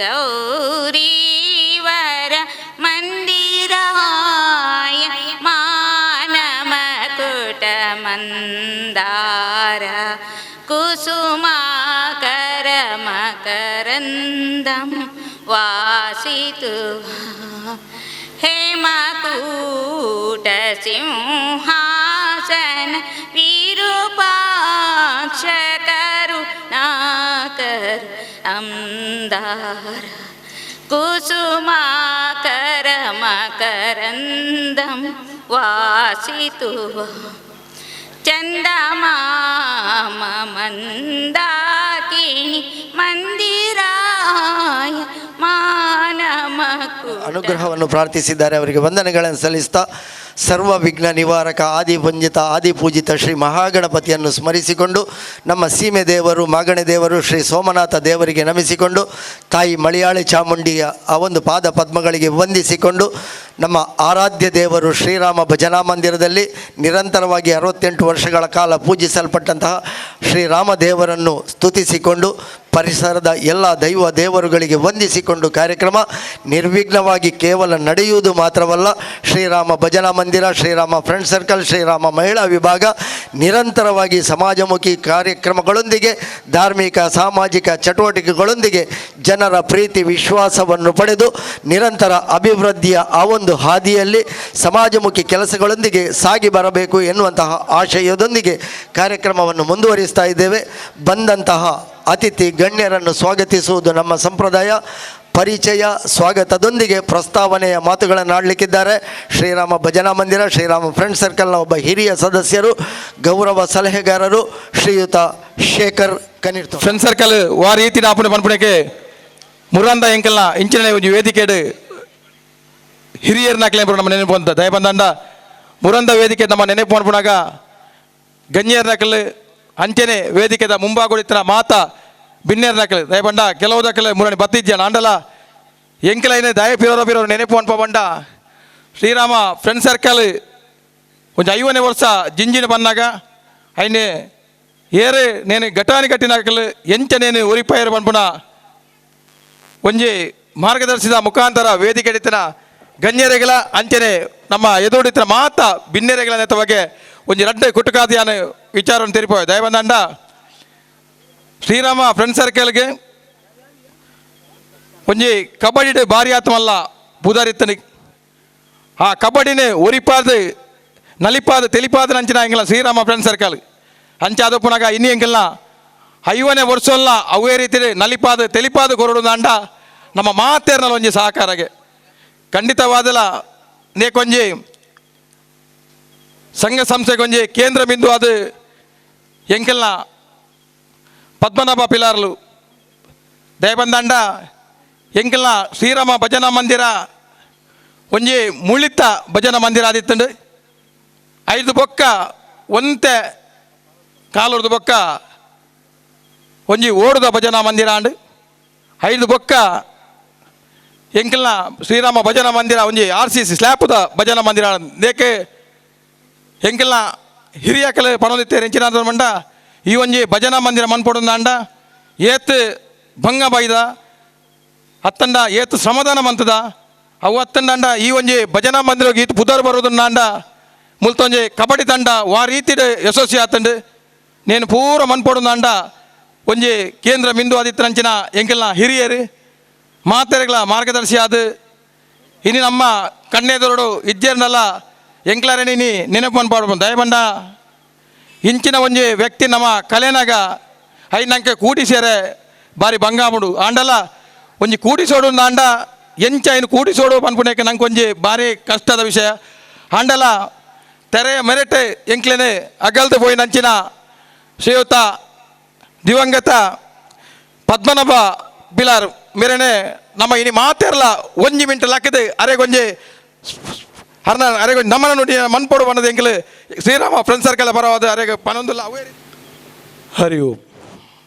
ಗೌರೀವರ ಮಂದಿರಾಯ ಮಾನಮಕುಟ ಮಂದಾರ ಕುಸುಮಾಕರ ಮಕರಂದಂ ವಾಸಿತು ಹೇಮಕೂಟ ಸಿಂಹಾಸನ ವಿರೂಪಾಕ್ಷ ಕರುಣಾಕರ ಅಂದಾರ ಕುಸುಮಾಕರ ಮಕರಂದಂ ವಾಸಿತು ಚಂದಮಾಮ ಮಂದಾಕಿನಿ ಮಂದಿರಾಯ ಮಾನಮಕು ಅನುಗ್ರಹವನ್ನು ಪ್ರಾರ್ಥಿಸಿದ್ದಾರೆ. ಅವರಿಗೆ ವಂದನೆಗಳನ್ನು ಸಲ್ಲಿಸ್ತಾ ಸರ್ವ ವಿಘ್ನ ನಿವಾರಕ ಆದಿಪುಂಜಿತ ಆದಿಪೂಜಿತ ಶ್ರೀ ಮಹಾಗಣಪತಿಯನ್ನು ಸ್ಮರಿಸಿಕೊಂಡು ನಮ್ಮ ಸೀಮೆ ದೇವರು ಮಾಗಣೆ ದೇವರು ಶ್ರೀ ಸೋಮನಾಥ ದೇವರಿಗೆ ನಮಿಸಿಕೊಂಡು ತಾಯಿ ಮಲಯಾಳಿ ಚಾಮುಂಡಿಯ ಆ ಒಂದು ಪಾದ ಪದ್ಮಗಳಿಗೆ ವಂದಿಸಿಕೊಂಡು ನಮ್ಮ ಆರಾಧ್ಯ ದೇವರು ಶ್ರೀರಾಮ ಭಜನಾ ಮಂದಿರದಲ್ಲಿ ನಿರಂತರವಾಗಿ 68 ವರ್ಷಗಳ ಕಾಲ ಪೂಜಿಸಲ್ಪಟ್ಟಂತಹ ಶ್ರೀರಾಮ ದೇವರನ್ನು ಸ್ತುತಿಸಿಕೊಂಡು ಪರಿಸರದ ಎಲ್ಲ ದೈವ ದೇವರುಗಳಿಗೆ ವಂದಿಸಿಕೊಂಡು ಕಾರ್ಯಕ್ರಮ ನಿರ್ವಿಘ್ನವಾಗಿ ಕೇವಲ ನಡೆಯುವುದು ಮಾತ್ರವಲ್ಲ, ಶ್ರೀರಾಮ ಭಜನಾ ಮಂದಿರ, ಶ್ರೀರಾಮ ಫ್ರೆಂಡ್ ಸರ್ಕಲ್, ಶ್ರೀರಾಮ ಮಹಿಳಾ ವಿಭಾಗ ನಿರಂತರವಾಗಿ ಸಮಾಜಮುಖಿ ಕಾರ್ಯಕ್ರಮಗಳೊಂದಿಗೆ ಧಾರ್ಮಿಕ ಸಾಮಾಜಿಕ ಚಟುವಟಿಕೆಗಳೊಂದಿಗೆ ಜನರ ಪ್ರೀತಿ ವಿಶ್ವಾಸವನ್ನು ಪಡೆದು ನಿರಂತರ ಅಭಿವೃದ್ಧಿಯ ಆ ಒಂದು ಹಾದಿಯಲ್ಲಿ ಸಮಾಜಮುಖಿ ಕೆಲಸಗಳೊಂದಿಗೆ ಸಾಗಿ ಬರಬೇಕು ಎನ್ನುವಂತಹ ಆಶಯದೊಂದಿಗೆ ಕಾರ್ಯಕ್ರಮವನ್ನು ಮುಂದುವರಿಸ್ತಾ ಇದ್ದೇವೆ. ಬಂದಂತಹ ಅತಿಥಿ ಗಣ್ಯರನ್ನು ಸ್ವಾಗತಿಸುವುದು ನಮ್ಮ ಸಂಪ್ರದಾಯ. ಪರಿಚಯ ಸ್ವಾಗತದೊಂದಿಗೆ ಪ್ರಸ್ತಾವನೆಯ ಮಾತುಗಳನ್ನು ಆಡಲಿಕ್ಕಿದ್ದಾರೆ ಶ್ರೀರಾಮ ಭಜನಾ ಮಂದಿರ, ಶ್ರೀರಾಮ ಫ್ರೆಂಡ್ ಸರ್ಕಲ್ನ ಒಬ್ಬ ಹಿರಿಯ ಸದಸ್ಯರು, ಗೌರವ ಸಲಹೆಗಾರರು ಶ್ರೀಯುತ ಶೇಖರ್ ಕನಿರ್ತು. ಫ್ರೆಂಡ್ ಸರ್ಕಲ್ ವಾ ರೀತಿ ಆಪಣೆ ಪನ್ಪುಣಕ್ಕೆ ಮುರಂದ ಎಂಕಲ್ನ ಇಂಚಿನ ಒಂದು ವೇದಿಕೆಡು ಹಿರಿಯರನ್ನ ಕ್ಲೇಮ್ ನಮ್ಮ ನೆನಪು ಅಂತ ದಯ ಬಂದಂಡ ಮುರಂದ ವೇದಿಕೆ ನಮ್ಮ ನೆನಪು ಅನ್ಪುಣಾಗ ಗಣ್ಯರ್ನಕಲ್ ಅಂಚೆನೆ ವೇದಿಕೆದ ಮುಂಭಾಗುಳಿತನ ಮಾತ ಬಿನ್ನೇರ್ನಕಲ್ ದಯ ಬಂಡ ಕೆಲವುದಕ್ಕಲ್ ಮುರಣಿ ಬತ್ತಿದ್ಯ ನಾಂಡಲ ಎಂಕಲೈನೆ ದಯ ಪಿರೋರ ನೆನಪು ಅನ್ಪ ಬಂಡ ಶ್ರೀರಾಮ ಫ್ರೆಂಡ್ ಸರ್ಕಲ್ ಒಂದು 50ನೇ ವರ್ಷ ಜಿಂಜಿನ ಬಂದಾಗ ಐನೆ ಏರೆ ನೇನು ಘಟಾನಿ ಕಟ್ಟಿನಾಕಲ್ ಎಂಚನೇನು ಉರಿಪೈರು ಬಂದ್ಪುಣ ಒಂಜಿ ಮಾರ್ಗದರ್ಶಿದ ಮುಖಾಂತರ ವೇದಿಕೆ ಹಿಡಿತನ ಗಣ್ಯರೆಗಳ ಅಂಚನೆ ನಮ್ಮ ಎದುರುಡಿತನ ಮಾತ ಬಿನ್ನೆರೆಗಳ ನೆತ್ತವಾಗಿ ಒಂಜಿ ರಡ್ಡೆ ಕುಟುಕಾದಿಯಾನ ವಿಚಾರವನ್ನು ತೆರಿಪೋಯ್ ದಯ ಬಂದಂಡ ಶ್ರೀರಾಮ ಫ್ರೆಂಡ್ ಸರ್ಕಲ್ಗೆ ಒಂಜಿ ಕಬಡ್ಡಿ ಭಾರಿ ಆತ್ಮಲ್ಲ ಬುಧಾರಿತ್ತನಿ ಆ ಕಬಡ್ಡಿನೇ ಒರಿಪಾದ ನಲಿಪಾದ ತೆಲಿಪಾದ ಅಂಚಿನ ಎಂಗಿಲ್ಲ ಶ್ರೀರಾಮ ಫ್ರೆಂಡ್ ಸರ್ಕಲ್ ಅಂಚೆ ಅದು ಪುನಗ ಇನ್ನಿ ಎಂಗಿಲ್ಲ 50ನೇ ವರ್ಷಲ್ಲ ಅವೇ ರೀತಿ ನಲಿಪಾದ ತೆಲಿಪಾದ ಕೊರಡು ದಾಂಡ ನಮ್ಮ ಮಾತೇರ್ನಲ್ಲಿ ಒಂಜಿ ಸಹಕಾರಗೆ ಖಂಡಿತವಾದಲ್ಲ ನೇಕೊಂಜಿ ಸಂಘ ಸಂಸ್ಥೆಗೊಂಜಿ ಕೇಂದ್ರ ಬಿಂದು ಅದು ಎಂಕೆಲ್ಲ ಪದ್ಮನಾಭ ಪಿಲಾರ್ಲು ದಯಬಂದಂಡ ಎಂಕೆಲ್ಲ ಶ್ರೀರಾಮ ಭಜನಾ ಮಂದಿರ ಒಂಜಿ ಮುಳಿತ ಭಜನಾ ಮಂದಿರ ಆದಿತ್ತಂಡು 5 ಬೊಕ್ಕ ಒಂತೆ ಕಾಲುರ್ದು ಬೊಕ್ಕ ಒಂಜಿ ಓಡುದ ಭಜನಾ ಮಂದಿರ ಅಂಡು 5 ಬೊಕ್ಕ ಎಂಕೆಲ್ಲ ಶ್ರೀರಾಮ ಭಜನಾ ಮಂದಿರ ಒಂಜಿ RCC ಸ್ಲ್ಯಾಪುದ ಭಜನಾ ಮಂದಿರ ದೇಕೆ ಎಂಕೆಲ್ಲ ಹಿರಿಯಕಲೆ ಪಣೋದಿತ್ತೇರು ಎಂಚಿನ ಮಂಡ ಈ ಒಂಜಿ ಭಜನಾ ಮಂದಿರ ಮನ್ಪೊಡುಂದಾಂಡ ಏತ್ ಭಂಗ ಬೈದ ಅತ್ತಂಡ ಏತ್ ಸಮಾಧಾನ ಮಂತದ ಅವು ಅತ್ತಂಡ ಈ ಒಂಜಿ ಭಜನಾ ಮಂದಿರ ಗೀತ್ ಪುದರ್ ಬರೋದುಂದಾಂಡ ಮುಲ್ತೊಂಜಿ ಕಬಡ್ಡಿ ತಂಡ ವಾ ರೀತಿಡ್ ಯಶಸ್ವಿ ಆತಂಡು ನೇನು ಪೂರ ಮನ್ಪೊಡುಂದಾಂಡ ಒಂಜಿ ಕೇಂದ್ರ ಬಿಂದು ಆದಿತ್ತಂಚಿನ ಎಂಕೆಲ್ಲ ಹಿರಿಯರು ಮಾತೆರೆಗಳ ಮಾರ್ಗದರ್ಶಿ ಆದ ಇನ್ನು ನಮ್ಮ ಕಣ್ಣೆದುರುಡು ಇಜ್ಜೇರ್ನಲ್ಲ ಎಂಕ್ಲಾರೇನಿ ನೆನಪು ಅನ್ಪಾಡು ದಯಬಂಡ ಇಂಚಿನ ಒಂಜಿ ವ್ಯಕ್ತಿ ನಮ್ಮ ಕಲೆನಾಗ ನಂಗೆ ಕೂಡಿಸೇರೆ ಬಾರಿ ಬಂಗಾಮುಡು ಆಂಡಲ ಒಂಜಿ ಕೂಡಿಸೋಡು ಆಂಡ ಎಂಚ ಇನ್ನು ಕೂಡಿಸೋಡು ಅನ್ಪುಣಕ್ಕೆ ನಂಗೆ ಒಂಜಿ ಭಾರಿ ಕಷ್ಟದ ವಿಷಯ ಆಂಡಲ ತೆರೆಯ ಮೆರೆಟೆ ಎಂಕ್ಲೇನೆ ಅಗಲ್ದು ಪೋಯಿ ನಂಚಿನ ಶ್ರೀಯುತ ದಿವಂಗತ ಪದ್ಮನಾಭ ಬಿಲಾರ್ ಮೇರೆನೆ ನಮ್ಮ ಇನಿ ಮಾತೇರ್ಲ 1 ಮಿನಿಟ್ ಲಕ್ಕದು ಅರೆಗೊಂಜಿ ಅರೆಗೊಂಜಿ ನಮ್ಮನ ನುಡಿ ಮನ್ಪೋಡು ಬಣ್ಣದ ಎಂಕಲು ಶ್ರೀರಾಮ ಫ್ರೆಂಡ್ ಸರ್ಕಲ್ ಬರವಾದ ಅರೆಗೆ ಪನೊಂದುಲ್ಲ ಅವೇ ಹರಿ ಓಂ.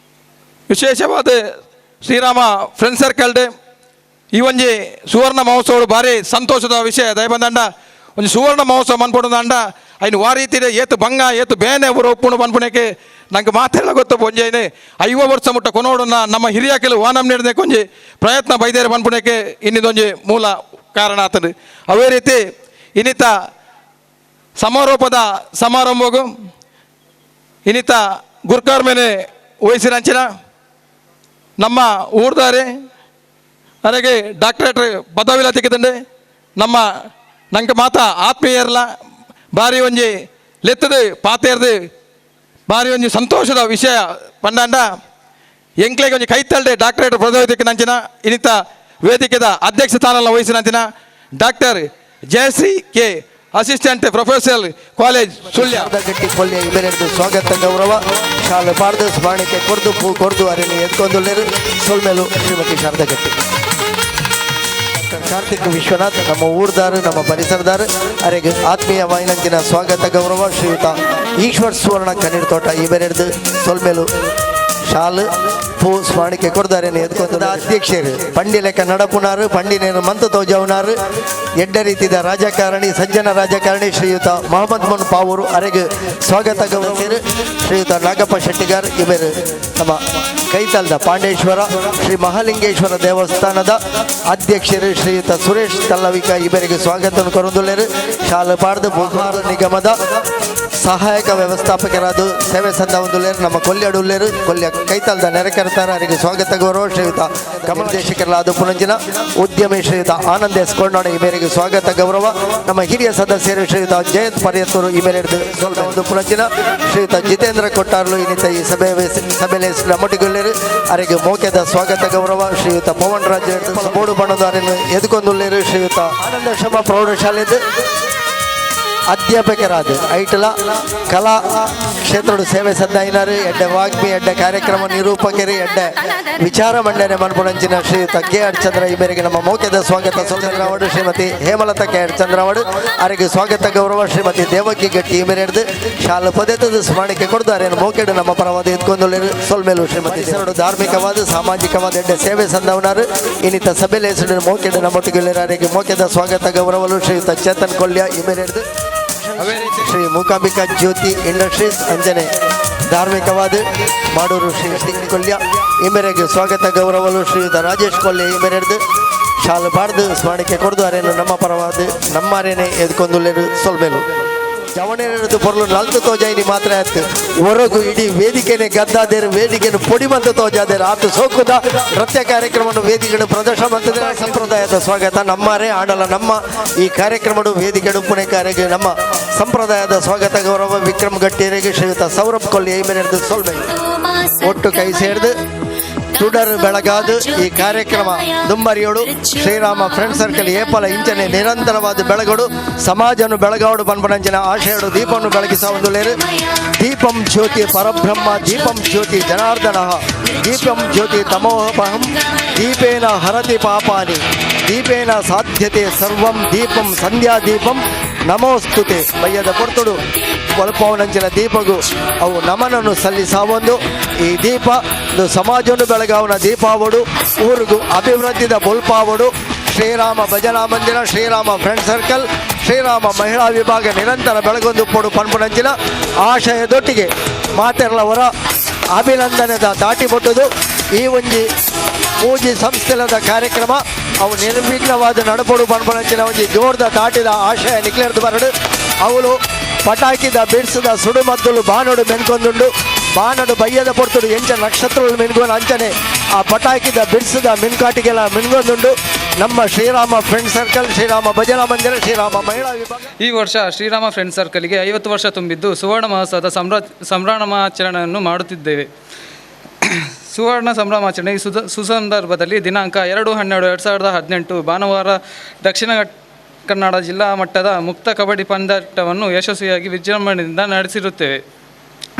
ವಿಶೇಷವಾದ ಶ್ರೀರಾಮ ಫ್ರೆಂಡ್ ಸರ್ಕಲ್ಡೆ ಈ ಒಂಜಿ ಸುವರ್ಣ ಮಹೋತ್ಸವ ಭಾರಿ ಸಂತೋಷದ ವಿಷಯ ದಯಬಂದಂಡ ಒಂದು ಸುವರ್ಣ ಮಹೋತ್ಸವ ಮನ್ಪೊಡುಂದಾಂಡ ಐನು ವಾ ರೀತಿ ಏತು ಭಂಗ ಏತು ಬೇನೆ ಅವರು ಒಪ್ಪುಣು ಪನ್ಪುಣಕ್ಕೆ ನಂಗೆ ಮಾತೆಲ್ಲ ಗೊತ್ತು ಪೊಂಜೇನೆ 5 ವರ್ಷ ಮುಟ್ಟ ಕೊನೋಡನ್ನ ನಮ್ಮ ಹಿರಿಯಕಲು ವಾನಂ ನೀಡದೆ ಕೊಂಜಿ ಪ್ರಯತ್ನ ಬೈದೇರು ಬಂದ್ಪುಣಕ್ಕೆ ಇನ್ನಿದೊಂಜಿ ಮೂಲ ಕಾರಣ ಆತನು. ಅವೇ ರೀತಿ ಇನ್ನಿತ ಸಮಾರೋಪದ ಸಮಾರಂಭಗೂ ಇನ್ನಿತ ಗುರ್ಕಾರ್ ಮೇಲೆ ವಹಿಸಿರಂಚಿನ ನಮ್ಮ ಊರ್ದಾರೆ ನನಗೆ ಡಾಕ್ಟರೇಟ್ ಪದವಿಲ ತೆಗೆದಂಡೆ ನಮ್ಮ ನಂಗೆ ಮಾತ ಆತ್ಮೀಯರ್ಲ ಭಾರಿ ಒಂಜಿ ಲೆತ್ತದು ಪಾತೇರ್ದು ಭಾರಿ ಒಂಜಿ ಸಂತೋಷದ ವಿಷಯ ಪಂಡಾಂಡ ಎಂಕ್ಲೆಗೆ ಒಂಜಿ ಕೈತಲ್ಡೆ ಡಾಕ್ಟರೇಟ್ ಪದವಿ ತೆಗೆ ನಂಚಿನ ಇನ್ನಿತ ವೇದಿಕೆದ ಅಧ್ಯಕ್ಷ ಸ್ಥಾನ ವಹಿಸಿನಂಚಿನ doctor Jayashree K assistant professor college Sullia ಗಟ್ಟಿ ಕೊಲ್ಲಿಯ ಇವೆರಡು ಸ್ವಾಗತ ಗೌರವ ಶಾಲೆ ಪಾರ್ದು ಸ್ಮರಣಿಕೆ ಕೊರ್ದು ಪೂ ಕೊರ್ದು ಅರಣ್ಯ ಎದ್ಕೊಂಡುಳ್ಳರು ಸೊಲ್ಮೇಲು ಶ್ರೀಮತಿ ಶಾರದಾ ಗಟ್ಟಿ. ಡಾಕ್ಟರ್ ಕಾರ್ತಿಕ್ ವಿಶ್ವನಾಥ್ ನಮ್ಮ ಊರ್ದಾರು ನಮ್ಮ ಪರಿಸರದಾರು ಅರೆಗೆ ಆತ್ಮೀಯ ವಾಯಿನಂಚಿನ ಸ್ವಾಗತ ಗೌರವ ಶ್ರೀಯುತ ಈಶ್ವರ್ ಸುವರ್ಣ ಕಣ್ಣೀರ್ ತೋಟ ಇವೆರಡು ಸೊಲ್ಮೇಲು ಶಾಲು ಪೂ ಸ್ಮರಣಿಕೆ ಕೊಡ್ದಾರೆ ಎದ್ಕೊಂಡ ಅಧ್ಯಕ್ಷರು ಪಂಡಿ ಲೆಕ್ಕ ನಡಪುನಾರು ಪಂಡಿನೇರು ಮಂತು ತೋಜವನಾರು ಎಡ್ಡ ರೀತಿಯ ರಾಜಕಾರಣಿ ಸಜ್ಜನ ರಾಜಕಾರಣಿ ಶ್ರೀಯುತ ಮೊಹಮ್ಮದ್ ಮುನ್ ಪಾವೂರು ಅರೆಗೆ ಸ್ವಾಗತ ಗೌರವರು ಶ್ರೀಯುತ ನಾಗಪ್ಪ ಶೆಟ್ಟಿಗಾರ್ ಇವರು ನಮ್ಮ ಕೈತಲ್ದ ಪಾಂಡೇಶ್ವರ ಶ್ರೀ ಮಹಾಲಿಂಗೇಶ್ವರ ದೇವಸ್ಥಾನದ ಅಧ್ಯಕ್ಷರು ಶ್ರೀಯುತ ಸುರೇಶ್ ತಲ್ಲವಿಕ ಇವರಿಗೆ ಸ್ವಾಗತ ಕೊರೊಂದುಳ್ಳರು ಶಾಲೆ ಪಾಡ್ದು ಭೂಭಾರ ನಿಗಮದ ಸಹಾಯಕ ವ್ಯವಸ್ಥಾಪಕರಾದ ಸೇವೆ ಸಂದವಂದುಳ್ಳರು ನಮ್ಮ ಕೊಲ್ಯಡುಳ್ಳರು ಕೊಲ್ಯ ಕೈತಲ್ದ ನೆರೆಕರ್ತಾರ ಅವರಿಗೆ ಸ್ವಾಗತ ಗೌರವ ಶ್ರೀಯುತ ಕಮಲದೇಶಕರಲಾದ ಪುನಂಜಿನ ಉದ್ಯಮಿ ಶ್ರೀಯುತ ಆನಂದ್ ಎಸ್ ಕೊಂಡೋಣ ಇವರಿಗೆ ಸ್ವಾಗತ ಗೌರವ ನಮ್ಮ ಹಿರಿಯ ಸದಸ್ಯರು ಶ್ರೀಯುತ ಜಯಂತ್ ಪರ್ಯತ್ತೂರು ಇವೆರಡು ಸ್ವಲ್ಪ ಒಂದು ಪುನಂಜಿನ ಶ್ರೀಯುತ ಜಿತೇಂದ್ರ ಕೊಟ್ಟಾರ್ಲು ಇನ್ನಿತ ಈ ಸಭೆಯಲ್ಲಿ ನಮ್ಮೊಟ್ಟಿಗೊಳ್ಳರು ಅವರಿಗೆ ಮೋಕೆದ ಸ್ವಾಗತ ಗೌರವ ಶ್ರೀಯುತ ಪವನ್ ರಾಜ್ ಬೋಡು ಬಣ್ಣದ ಅವರನ್ನು ಎದುಕೊಂಡುಳ್ಳರು ಶ್ರೀಯುತ ಆನಂದ ಶ್ರಮ ಪ್ರೌಢಶಾಲೆದು ಅಧ್ಯಾಪಕರಾದ ಐಟಲ ಕಲಾ ಕ್ಷೇತ್ರದ ಸೇವೆ ಸದ್ದಾಯಿನಾರು ಎಡ್ಡೆ ವಾಗ್ಮಿ ಎಡ್ಡೆ ಕಾರ್ಯಕ್ರಮ ನಿರೂಪಕರು ಎಡ್ಡೆ ವಿಚಾರ ಮಂಡನೆ ಮನ್ಪುಣಂಚಿನ ಶ್ರೀಯುತ ಕೆ ಆರ್ ಚಂದ್ರ ಇವರಿಗೆ ನಮ್ಮ ಮೌಖ್ಯದ ಸ್ವಾಗತ ಚಂದ್ರವಾಡು ಶ್ರೀಮತಿ ಹೇಮಲತಾ ಕೆ ಆರ್ ಚಂದ್ರವಾಡು ಅವರಿಗೆ ಸ್ವಾಗತ ಗೌರವ ಶ್ರೀಮತಿ ದೇವಕಿ ಗಟ್ಟಿ ಇವರೆಡ್ದು ಶಾಲೆ ಪದ್ಧತಿದ ಸ್ಮರಣಿಕೆ ಕೊಡ್ತಾರೆ ಮೌಖ್ಯಡು ನಮ್ಮ ಪರವಾದ ಎತ್ಕೊಂಡೊಳ್ಳೆರು ಸೊಲ್ಮೇಲು ಶ್ರೀಮತಿ ಸರಡು ಧಾರ್ಮಿಕವಾದ ಸಾಮಾಜಿಕವಾದ ಎಡ್ಡೆ ಸೇವೆ ಸಂದವನಾರು ಇನ್ನಿತ ಸಭೆಯಲ್ಲಿ ಹೆಸರು ಮೌಖ್ಯಡು ನಮ್ಮೊಟ್ಟಿಗೆಲ್ಲರಿಗೆ ಮೌಖ್ಯದ ಸ್ವಾಗತ ಗೌರವಲು ಶ್ರೀಯುತ ಚೇತನ್ ಕೊಲ್ಯ ಇವರೆಡ್ದು ಶ್ರೀ ಮೂಕಾಂಬಿಕಾ ಜ್ಯೋತಿ ಇಂಡಸ್ಟ್ರೀಸ್ ಅಂಜನೆ ಧಾರ್ಮಿಕವಾದ ಮಾಡೂರು ಶ್ರೀ ಕೊಲ್ಯ ಇಮೆರೆಗೆ ಸ್ವಾಗತ ಗೌರವಲು ಶ್ರೀಯುತ ರಾಜೇಶ್ ಕೊಲ್ಯ ಇಮೆರೆದು ಶಾಲು ಬಾರ್ದು ಸ್ಮರಣಿಕೆ ಕೊಡ್ದು ಅರೇನು ನಮ್ಮ ಪರವಾದ ನಮ್ಮರೇನೆ ಎದ್ಕೊಂಡುಳ್ಳರು ಸೊಲ್ಮೇಲು ಜವಣೆರದು ಬರಲು 4 ತೋಜಾಯಿನಿ ಮಾತ್ರ ಆಯ್ತು ಹೊರಗು ಇಡೀ ವೇದಿಕೆನೆ ಗದ್ದಾದೇರು ವೇದಿಕೆಯನ್ನು ಪೊಡಿ ಮಂತ ತೋಜಾದೇರು ಆತು ಸೋಕುದ ನೃತ್ಯ ಕಾರ್ಯಕ್ರಮವನ್ನು ವೇದಿಕೆಯನ್ನು ಪ್ರದರ್ಶನ ಮಾಡ್ತಿದ್ದಾರೆ ಸಂಪ್ರದಾಯದ ಸ್ವಾಗತ ನಮ್ಮರೇ ಆಡಲ ನಮ್ಮ ಈ ಕಾರ್ಯಕ್ರಮದ ವೇದಿಕೆಡು ಪುಣೆಕಾರಿಗೆ ನಮ್ಮ ಸಂಪ್ರದಾಯದ ಸ್ವಾಗತ ಗೌರವ ವಿಕ್ರಮ್ ಗಟ್ಟಿಯರಿಗೆ ಶ್ರೀಯುತ ಸೌರಭ್ ಕೊಲ್ಲಿ ಐಮೆರೆದು ಸೊಲ್ಮೇಲು ಒಟ್ಟು ಕೈ ಸೇರಿದು ತುಡರ್ ಬೆಳಗಾದ ಈ ಕಾರ್ಯಕ್ರಮ ದುಂಬರಿಯೋಡು ಶ್ರೀರಾಮ ಫ್ರೆಂಡ್ ಸರ್ಕಲ್ ಏಪಲ ಇಂಚನೆ ನಿರಂತರವಾದ ಬೆಳಗೋಡು ಸಮಾಜನು ಬೆಳಗಾವಡು ಬನ್ಪನಂಚಿನ ಆಶಯಡು ದೀಪವನ್ನು ಬೆಳಗಿಸ ಒಂದು ಲೇರು ದೀಪಂ ಜ್ಯೋತಿ ಪರಬ್ರಹ್ಮ ದೀಪಂ ಜ್ಯೋತಿ ಜನಾರ್ದನ ದೀಪಂ ಜ್ಯೋತಿ ತಮೋಹಪಹಂ ದೀಪೇನ ಹರತಿ ಪಾಪಾನಿ ದೀಪೇನ ಸಾಧ್ಯತೆ ಸರ್ವಂ ದೀಪಂ ಸಂಧ್ಯಾ ದೀಪಂ ನಮೋಸ್ತುತೆ ಬಯ್ಯದ ಕೊಡ್ತುಡು ಒಳಪವನಂಚಿನ ದೀಪಗೂ ಅವು ನಮನನ್ನು ಸಲ್ಲಿಸಾವೊಂದು ಈ ದೀಪ ಇದು ಸಮಾಜವನ್ನು ಬೆಳಗಾವನ ದೀಪಾವಡು ಊರಿಗೂ ಅಭಿವೃದ್ಧಿದ ಬೊಲ್ಪಾವಡು ಶ್ರೀರಾಮ ಭಜನಾ ಮಂದಿರ ಶ್ರೀರಾಮ ಫ್ರೆಂಡ್ ಸರ್ಕಲ್ ಶ್ರೀರಾಮ ಮಹಿಳಾ ವಿಭಾಗ ನಿರಂತರ ಬೆಳಗೊಂದು ಪೋಡು ಪನ್ಪುನಂಚಿನ ಆಶಯದೊಟ್ಟಿಗೆ ಮಾತೆರಳವರ ಅಭಿನಂದನೆದ ದಾಟಿ ಮುಟ್ಟುದು ಈ ಒಂಜಿ ಪೂಜಿ ಸಂಸ್ಥೆಲದ ಕಾರ್ಯಕ್ರಮ ಅವು ನಿರ್ವಿಘ್ನವಾದ ನಡಪಡು ಪನ್ಪುನಂಚಿನ ಒಂಜಿ ಜೋರ್ದ ದಾಟಿದ ಆಶಯ ನಿಕ್ಲೆರ್ದು ಬರಡು ಅವಳು ಪಟಾಕಿದ ಬಿಡ್ಸದ ಸುಡುಮದ್ದಲು ಬಾನಡು ಮೆನ್ಕೊಂದುಂಡು ಬಾನಡು ಬಯ್ಯದ ಪೊರ್ತುಡು ಎಂಚ ನಕ್ಷತ್ರಗಳು ಮಿನ್ಗೋನ ಅಂಚನೆ ಆ ಪಟಾಕಿದ ಬಿಡ್ಸದ ಮಿನ್ಕಾಟಿಗೆಲ್ಲ ಮಿನ್ಗೊಂದುಂಡು ನಮ್ಮ ಶ್ರೀರಾಮ ಫ್ರೆಂಡ್ ಸರ್ಕಲ್ ಶ್ರೀರಾಮ ಭಜನಾ ಮಂದಿರ ಶ್ರೀರಾಮ ಮಹಿಳಾ ವಿಭಾಗ. ಈ ವರ್ಷ ಶ್ರೀರಾಮ ಫ್ರೆಂಡ್ ಸರ್ಕಲ್ಗೆ 50 ವರ್ಷ ತುಂಬಿದ್ದು ಸುವರ್ಣ ಮಹೋತ್ಸವದ ಸಂಭ್ರಮಾಚರಣೆಯನ್ನು ಮಾಡುತ್ತಿದ್ದೇವೆ. ಸುವರ್ಣ ಸಂಭ್ರಮಾಚರಣೆ ಈ ಸುಸಂದರ್ಭದಲ್ಲಿ ದಿನಾಂಕ 2/12/2018 ಭಾನುವಾರ ದಕ್ಷಿಣ ಕನ್ನಡ ಜಿಲ್ಲಾ ಮಟ್ಟದ ಮುಕ್ತ ಕಬಡ್ಡಿ ಪಂದ್ಯಾಟವನ್ನು ಯಶಸ್ವಿಯಾಗಿ ವಿಜೃಂಭಣೆಯಿಂದ ನಡೆಸಿರುತ್ತೇವೆ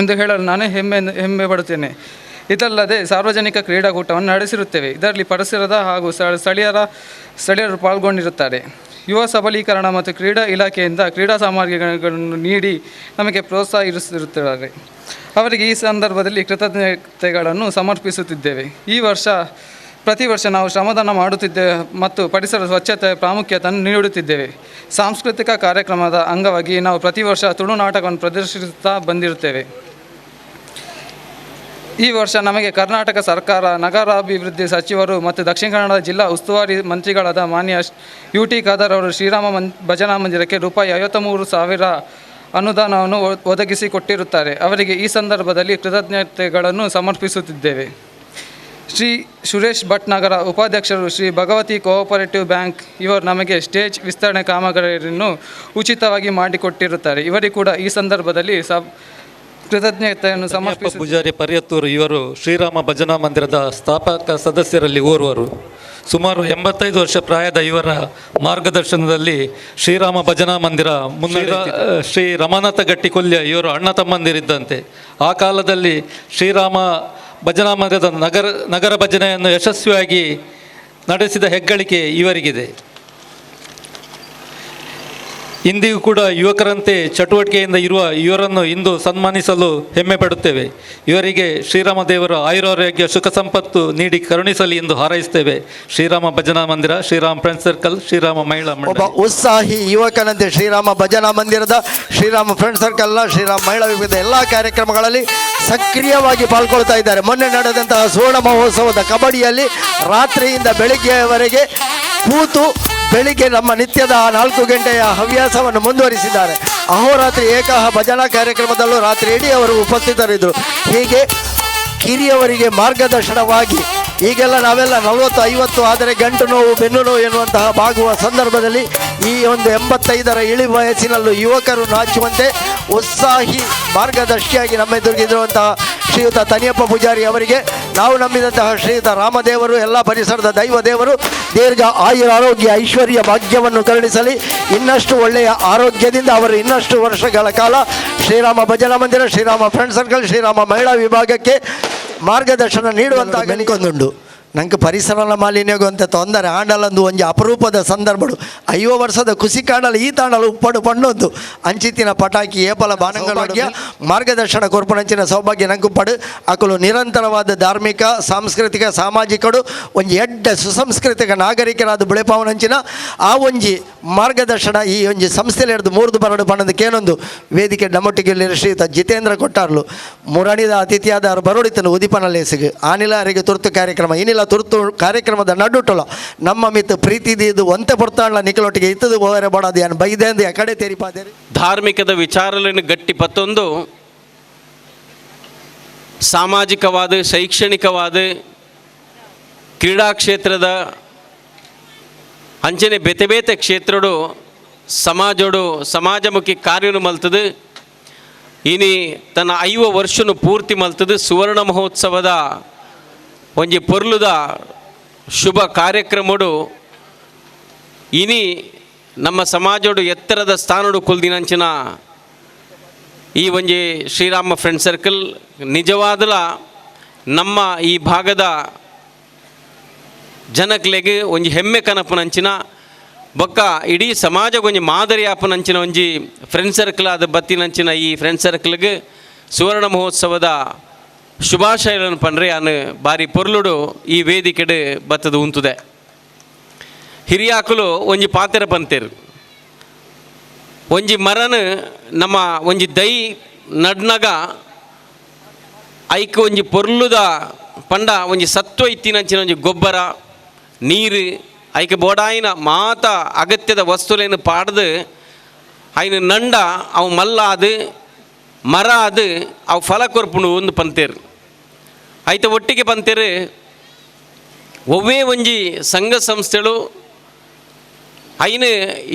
ಎಂದು ಹೇಳಲು ನಾನು ಹೆಮ್ಮೆ ಪಡುತ್ತೇನೆ. ಇದಲ್ಲದೆ ಸಾರ್ವಜನಿಕ ಕ್ರೀಡಾಕೂಟವನ್ನು ನಡೆಸಿರುತ್ತೇವೆ. ಇದರಲ್ಲಿ ಪರಿಸರದ ಹಾಗೂ ಸ್ಥಳೀಯರು ಪಾಲ್ಗೊಂಡಿರುತ್ತಾರೆ. ಯುವ ಸಬಲೀಕರಣ ಮತ್ತು ಕ್ರೀಡಾ ಇಲಾಖೆಯಿಂದ ಕ್ರೀಡಾ ಸಾಮಗ್ರಿಗಳನ್ನು ನೀಡಿ ನಮಗೆ ಪ್ರೋತ್ಸಾಹಿಸುತ್ತಿರುತ್ತಾರೆ. ಅವರಿಗೆ ಈ ಸಂದರ್ಭದಲ್ಲಿ ಕೃತಜ್ಞತೆಗಳನ್ನು ಸಮರ್ಪಿಸುತ್ತಿದ್ದೇವೆ. ಪ್ರತಿ ವರ್ಷ ನಾವು ಶ್ರಮದಾನ ಮಾಡುತ್ತಿದ್ದೇವೆ ಮತ್ತು ಪರಿಸರ ಸ್ವಚ್ಛತೆ ಪ್ರಾಮುಖ್ಯತೆಯನ್ನು ನೀಡುತ್ತಿದ್ದೇವೆ. ಸಾಂಸ್ಕೃತಿಕ ಕಾರ್ಯಕ್ರಮದ ಅಂಗವಾಗಿ ನಾವು ಪ್ರತಿ ವರ್ಷ ತುಳು ನಾಟಕವನ್ನು ಪ್ರದರ್ಶಿಸುತ್ತಾ ಬಂದಿರುತ್ತೇವೆ. ಈ ವರ್ಷ ನಮಗೆ ಕರ್ನಾಟಕ ಸರ್ಕಾರ ನಗರಾಭಿವೃದ್ಧಿ ಸಚಿವರು ಮತ್ತು ದಕ್ಷಿಣ ಕನ್ನಡ ಜಿಲ್ಲಾ ಉಸ್ತುವಾರಿ ಮಂತ್ರಿಗಳಾದ ಮಾನ್ಯ UT ಖಾದರ್ ಅವರು ಶ್ರೀರಾಮ ಭಜನಾ ಮಂದಿರಕ್ಕೆ ₹53,000 ಅನುದಾನವನ್ನು ಒದಗಿಸಿಕೊಟ್ಟಿರುತ್ತಾರೆ. ಅವರಿಗೆ ಈ ಸಂದರ್ಭದಲ್ಲಿ ಕೃತಜ್ಞತೆಗಳನ್ನು ಸಮರ್ಪಿಸುತ್ತಿದ್ದೇವೆ. ಶ್ರೀ ಸುರೇಶ್ ಭಟ್ ನಗರ ಉಪಾಧ್ಯಕ್ಷರು ಶ್ರೀ ಭಗವತಿ ಕೋಆಪರೇಟಿವ್ ಬ್ಯಾಂಕ್ ಇವರು ನಮಗೆ ಸ್ಟೇಜ್ ವಿಸ್ತರಣೆ ಕಾಮಗಾರಿಯನ್ನು ಉಚಿತವಾಗಿ ಮಾಡಿಕೊಟ್ಟಿರುತ್ತಾರೆ. ಇವರಿಗೆ ಕೂಡ ಈ ಸಂದರ್ಭದಲ್ಲಿ ಕೃತಜ್ಞತೆಯನ್ನು ಸಮರ್ಪಿಸಿ. ಪೂಜಾರಿ ಪರ್ಯತ್ತೂರು ಇವರು ಶ್ರೀರಾಮ ಭಜನಾ ಮಂದಿರದ ಸ್ಥಾಪಕ ಸದಸ್ಯರಲ್ಲಿ ಓರ್ವರು. ಸುಮಾರು 85 ವರ್ಷ ಪ್ರಾಯದ ಇವರ ಮಾರ್ಗದರ್ಶನದಲ್ಲಿ ಶ್ರೀರಾಮ ಭಜನಾ ಮಂದಿರ ಶ್ರೀ ರಮಾನಾಥ ಗಟ್ಟಿ ಕೊಲ್ಯ ಇವರು ಅಣ್ಣ ತಮ್ಮಂದಿರಿದ್ದಂತೆ. ಆ ಕಾಲದಲ್ಲಿ ಶ್ರೀರಾಮ ಭಜನಾ ಮಂದಿರದ ನಗರ ಭಜನೆಯನ್ನು ಯಶಸ್ವಿಯಾಗಿ ನಡೆಸಿದ ಹೆಗ್ಗಳಿಕೆ ಇವರಿಗಿದೆ. ಇಂದಿಗೂ ಕೂಡ ಯುವಕರಂತೆ ಚಟುವಟಿಕೆಯಿಂದ ಇರುವ ಇವರನ್ನು ಇಂದು ಸನ್ಮಾನಿಸಲು ಹೆಮ್ಮೆ ಪಡುತ್ತೇವೆ. ಇವರಿಗೆ ಶ್ರೀರಾಮ ದೇವರು ಆಯುರಾರೋಗ್ಯ ಸುಖ ಸಂಪತ್ತು ನೀಡಿ ಕರುಣಿಸಲಿ ಎಂದು ಹಾರೈಸುತ್ತೇವೆ. ಶ್ರೀರಾಮ ಭಜನಾ ಮಂದಿರ, ಶ್ರೀರಾಮ ಫ್ರೆಂಡ್ಸ್ ಸರ್ಕಲ್, ಶ್ರೀರಾಮ ಮಹಿಳಾ ಮಂಡಳಿ. ಒಬ್ಬ ಉತ್ಸಾಹಿ ಯುವಕನಂತೆ ಶ್ರೀರಾಮ ಭಜನಾ ಮಂದಿರದ, ಶ್ರೀರಾಮ ಫ್ರೆಂಡ್ಸ್ ಸರ್ಕಲ್ನ, ಶ್ರೀರಾಮ ಮಹಿಳಾ ವಿಭಾಗದ ಎಲ್ಲ ಕಾರ್ಯಕ್ರಮಗಳಲ್ಲಿ ಸಕ್ರಿಯವಾಗಿ ಪಾಲ್ಗೊಳ್ತಾ ಇದ್ದಾರೆ. ಮೊನ್ನೆ ನಡೆದಂತಹ ಸುವರ್ಣ ಮಹೋತ್ಸವದ ಕಬಡ್ಡಿಯಲ್ಲಿ ರಾತ್ರಿಯಿಂದ ಬೆಳಿಗ್ಗೆಯವರೆಗೆ ಕೂತು ಬೆಳಿಗ್ಗೆ ನಮ್ಮ ನಿತ್ಯದ 4 ಗಂಟೆಯ ಹವ್ಯಾಸವನ್ನು ಮುಂದುವರಿಸಿದ್ದಾರೆ. ಅಹೋರಾತ್ರಿ ಏಕಹ ಭಜನಾ ಕಾರ್ಯಕ್ರಮದಲ್ಲೂ ರಾತ್ರಿ ಇಡೀ ಅವರು ಉಪಸ್ಥಿತರಿದ್ದರು. ಹೀಗೆ ಕಿರಿಯವರಿಗೆ ಮಾರ್ಗದರ್ಶನವಾಗಿ ಈಗೆಲ್ಲ ನಾವೆಲ್ಲ 40-50 ಆದರೆ ಗಂಟು ನೋವು ಬೆನ್ನು ನೋವು ಎನ್ನುವಂತಹ ಬಾಗುವ ಸಂದರ್ಭದಲ್ಲಿ ಈ ಒಂದು 85ರ ಇಳಿ ವಯಸ್ಸಿನಲ್ಲೂ ಯುವಕರು ನಾಚುವಂತೆ ಉತ್ಸಾಹಿ ಮಾರ್ಗದರ್ಶಿಯಾಗಿ ನಮ್ಮೆದುರಿಗಿರುವಂತಹ ಶ್ರೀಯುತ ತನಿಯಪ್ಪ ಪೂಜಾರಿ ಅವರಿಗೆ ನಾವು ನಂಬಿದಂತಹ ಶ್ರೀಯುತ ರಾಮದೇವರು, ಎಲ್ಲ ಪರಿಸರದ ದೈವ ದೇವರು ದೀರ್ಘ ಆಯುರಾರೋಗ್ಯ ಐಶ್ವರ್ಯ ಭಾಗ್ಯವನ್ನು ಕರುಣಿಸಲಿ. ಇನ್ನಷ್ಟು ಒಳ್ಳೆಯ ಆರೋಗ್ಯದಿಂದ ಅವರು ಇನ್ನಷ್ಟು ವರ್ಷಗಳ ಕಾಲ ಶ್ರೀರಾಮ ಭಜನಾ ಮಂದಿರ, ಶ್ರೀರಾಮ ಫ್ರೆಂಡ್ ಸರ್ಕಲ್, ಶ್ರೀರಾಮ ಮಹಿಳಾ ವಿಭಾಗಕ್ಕೆ ಮಾರ್ಗದರ್ಶನ ನೀಡುವಂತಹ ಬೆನಿಕೊಂದುಂಡು. ನಂಗೆ ಪರಿಸರ ಮಾಲಿನ್ಯಗೂ ಅಂತ ತೊಂದರೆ ಆಂಡಲಂದು ಒಂಜಿ ಅಪರೂಪದ ಸಂದರ್ಭಡು 5 ವರ್ಷದ ಖುಷಿ ಕಾಣಲು ಈ ತಾಣಲು ಉಪ್ಪಡು ಪಣ್ಣೊಂದು ಅಂಚಿತ್ತಿನ ಪಟಾಕಿ ಏಪಲ ಬಾನಂಗಳ ಮಾರ್ಗದರ್ಶನ ಕೊರ್ಪಣಂಚಿನ ಸೌಭಾಗ್ಯ ನಂಗುಪ್ಪಡು ಅಕಲು ನಿರಂತರವಾದ ಧಾರ್ಮಿಕ ಸಾಂಸ್ಕೃತಿಕ ಸಾಮಾಜಿಕಡು ಒಂಜಿ ಎಡ್ಡ ಸುಸಂಸ್ಕೃತಿಕ ನಾಗರಿಕರಾದ ಬುಳೆಪಾವನಂಚಿನ ಆ ಒಂಜಿ ಮಾರ್ಗದರ್ಶನ ಈ ಒಂಜಿ ಸಂಸ್ಥೆಯಲ್ಲಿ ಹಿಡಿದು 3 ಬರಡು ಪಣ್ಣದಕ್ಕೇನೊಂದು ವೇದಿಕೆ ನಮ್ಮೊಟ್ಟಿಗೆ ಶ್ರೀಯುತ ಜಿತೇಂದ್ರ ಕೊಟ್ಟಾರ್ಲು ಮುರಣಿದ ಅತಿಥಿಯಾದ ಬರೋಡಿತನು ಉದಿಪನಲ್ಲೇಸಿಗೆ ಆನಿಲ ಅರಿಗೆ ತುರ್ತು ಕಾರ್ಯಕ್ರಮ ಏನಿಲ್ಲ ತುರ್ತು ಕಾರ್ಯಕ್ರಮದ ನಡುಟುಲ ನಮ್ಮ ಮಿತ್ ಪ್ರೀತಿದು ಒಂತೆ ಪೊರ್ತಾಣ್ಲ ನಿಖಲೊಟ್ಟಿಗೆ ಇತ್ತದು ಹೋದರೆ ಬಡೋದು ಏನು ಬೈದೇಂದು ಎಕಡೆ ತೆರಿಪಾದೇರಿ ಧಾರ್ಮಿಕದ ವಿಚಾರಗಳನ್ನು ಗಟ್ಟಿ ಪತ್ತೊಂದು ಸಾಮಾಜಿಕವಾದ ಶೈಕ್ಷಣಿಕವಾದ ಕ್ರೀಡಾ ಕ್ಷೇತ್ರದ ಅಂಚನೆ ಬೇತೆ ಬೇತೆ ಕ್ಷೇತ್ರಡು ಸಮಾಜೋಡು ಸಮಾಜಮುಖಿ ಕಾರ್ಯನು ಮಲ್ತದು ಇನಿ ತನ್ನ 5 ವರ್ಷನು ಪೂರ್ತಿ ಮಲ್ತದು ಸುವರ್ಣ ಮಹೋತ್ಸವದ ಒಂಜಿ ಪೊರ್ಲುದ ಶುಭ ಕಾರ್ಯಕ್ರಮಡು ಇನಿ ನಮ್ಮ ಸಮಾಜೋಡು ಎತ್ತರದ ಸ್ಥಾನಡು ಕುಲ್ದಿನಂಚಿನ ಈ ಒಂಜಿ ಶ್ರೀರಾಮ ಫ್ರೆಂಡ್ ಸರ್ಕಲ್ ನಿಜವಾದಲ ನಮ್ಮ ಈ ಭಾಗದ ಜನಕ್ಲೆಗೆ ಒಂಜಿ ಹೆಮ್ಮೆ ಕನಪನಂಚಿನ ಬೊಕ್ಕ ಇಡೀ ಸಮಾಜ ಒಂಜಿ ಮಾದರಿ ಆಪನಂಚಿನ ಒಂಜಿ ಫ್ರೆಂಡ್ ಸರ್ಕಲ್ ಆದ ಬತ್ತಿನಂಚಿನ ಈ ಫ್ರೆಂಡ್ ಸರ್ಕಲ್ಗೆ ಸುವರ್ಣ ಮಹೋತ್ಸವದ ಶುಭಾಶಯಗಳನ್ನು ಪಂಡ್ರೆ ಅನ್ನು ಬಾರಿ ಪೊರ್ಲುಡು ಈ ವೇದಿಕೆಡು ಬತ್ತದು ಉಂತುದೆ. ಹಿರಿಯಾಕುಲು ಒಂಜಿ ಪಾತೆರ ಪಂತೇರು ಒಂಜಿ ಮರನು ನಮ್ಮ ಒಂಜಿ ದೈ ನಡ್ನಗ ಐಕ್ ಒಂಜಿ ಪೊರ್ಲುದ ಪಂಡ ಒಂಜಿ ಸತ್ವ ಇತ್ತಿನಂಚಿನ ಒಂಜಿ ಗೊಬ್ಬರ ನೀರು ಐಕೆ ಬೋಡಾಯಿನ ಮಾತ ಅಗತ್ಯದ ವಸ್ತುಲೇನು ಪಾಡ್ದು ಐನು ನಂಡ ಅವು ಮಲ್ಲ ಅದು ಮರ ಅದು ಅವು ಫಲ ಕೊರ್ಪುಂಡು ಒಂದು ಪಂತೇರು ಐತ ಒಟ್ಟಿಗೆ ಪಂತೇರು ಒವ್ವೇ ಒಂಜಿ ಸಂಘ ಸಂಸ್ಥೆಗಳು ಐನು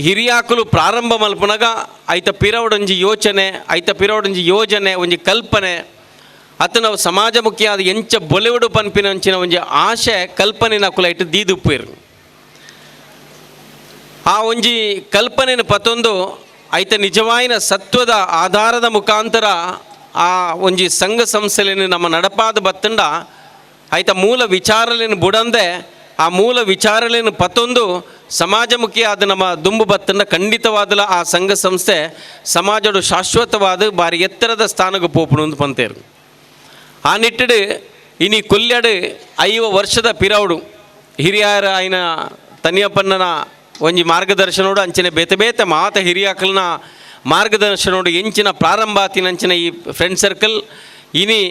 ಹಿರಿಯಾಕುಲು ಪ್ರಾರಂಭ ಮಲ್ಪನಾಗ ಐತ ಪಿರವಡೊಂಜಿ ಯೋಚನೆ ಐತ ಪಿರವಡೊಂಜಿ ಯೋಜನೆ ಒಂಜಿ ಕಲ್ಪನೆ ಅತ್ತ ನಾವು ಸಮಾಜಮುಖಿಯಾದ ಎಂಚ ಬೊಲೆವಡು ಪನ್ಪಿನಂಚಿನ ಒಂಜಿ ಆಶೆ ಕಲ್ಪನೆ ನಕುಲ ಇಟ್ಟು ದೀದುಪ್ಪೇರು ಆ ಒಂಜಿ ಕಲ್ಪನೆನ ಪತ್ತೊಂದು ಐತ ನಿಜವಾಯಿನ ಸತ್ವದ ಆಧಾರದ ಮುಖಾಂತರ ಆ ಒಂಜಿ ಸಂಘ ಸಂಸ್ಥೆಲೇನು ನಮ್ಮ ನಡಪಾದ ಬತ್ತಂಡ ಐತ ಮೂಲ ವಿಚಾರಲೇನು ಬುಡಂದೆ ಆ ಮೂಲ ವಿಚಾರಲೇನು ಪತ್ತೊಂದು ಸಮಾಜಮುಖಿ ಆದ ನಮ್ಮ ದುಂಬು ಬತ್ತಂಡ ಖಂಡಿತವಾದಲ ಆ ಸಂಘ ಸಂಸ್ಥೆ ಸಮಾಜಡು ಶಾಶ್ವತವಾದ ಬಾರಿ ಎತ್ತರದ ಸ್ಥಾನಕ್ಕೆ ಪೋಪುಣು ಅಂತ ಪಂತೇರು ಆ ನಿಟ್ಟಿಡು ಇನಿ ಕೊಲ್ಯಡು 5 ವರ್ಷದ ಪಿರವಡು ಹಿರಿಯರ ಆಯ್ನ ತನಿಯಪ್ಪನ ಒಂಜಿ ಮಾರ್ಗದರ್ಶನೋಡು ಅಂಚನೆ ಬೇತೆ ಬೇತೆ ಮಾತ ಹಿರಿಯಾಕಲ್ನ ಮಾರ್ಗದರ್ಶನೋಡು ಎಂಚಿನ ಪ್ರಾರಂಭ ಆತಿನಂಚಿನ ಈ ಫ್ರೆಂಡ್ ಸರ್ಕಲ್ ಇನಿ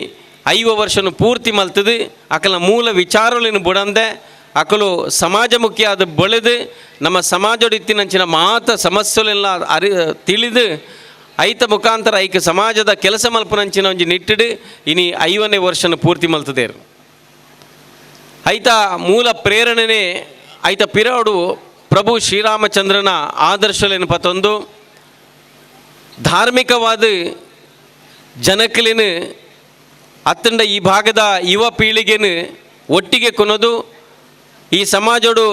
5 ವರ್ಷನು ಪೂರ್ತಿ ಮಲ್ತದು ಅಕಲ್ನ ಮೂಲ ವಿಚಾರಗಳನ್ನು ಬುಡಂದೆ ಅಕಲು ಸಮಾಜಮುಖಿಯಾದ ಬೆಳೆದು ನಮ್ಮ ಸಮಾಜಡಿತ್ತಿನಂಚಿನ ಮಾತ ಸಮಸ್ಯೆಲೆಲ್ಲ ತಿಳಿದು ಐತ ಮುಖಾಂತರ ಐಕ ಸಮಾಜದ ಕೆಲಸ ಮಲ್ಪನಂಚಿನ ಒಂಜಿ ನಿಟ್ಟಿಡು ಇನಿ 5ನೇ ವರ್ಷನ ಪೂರ್ತಿ ಮಲ್ತದೇರು. ಐತ ಮೂಲ ಪ್ರೇರಣೆನೇ ಐತ ಪಿರಾಡು ಪ್ರಭು ಶ್ರೀರಾಮಚಂದ್ರನ ಆದರ್ಶಲೇನು ಪತ್ತೊಂದು ಧಾರ್ಮಿಕವಾದ ಜನಕಲೇನು ಅತ್ತಂಡ ಈ ಭಾಗದ ಯುವ ಪೀಳಿಗೆನು ಒಟ್ಟಿಗೆ ಕೊನೋದು ಈ ಸಮಾಜಡು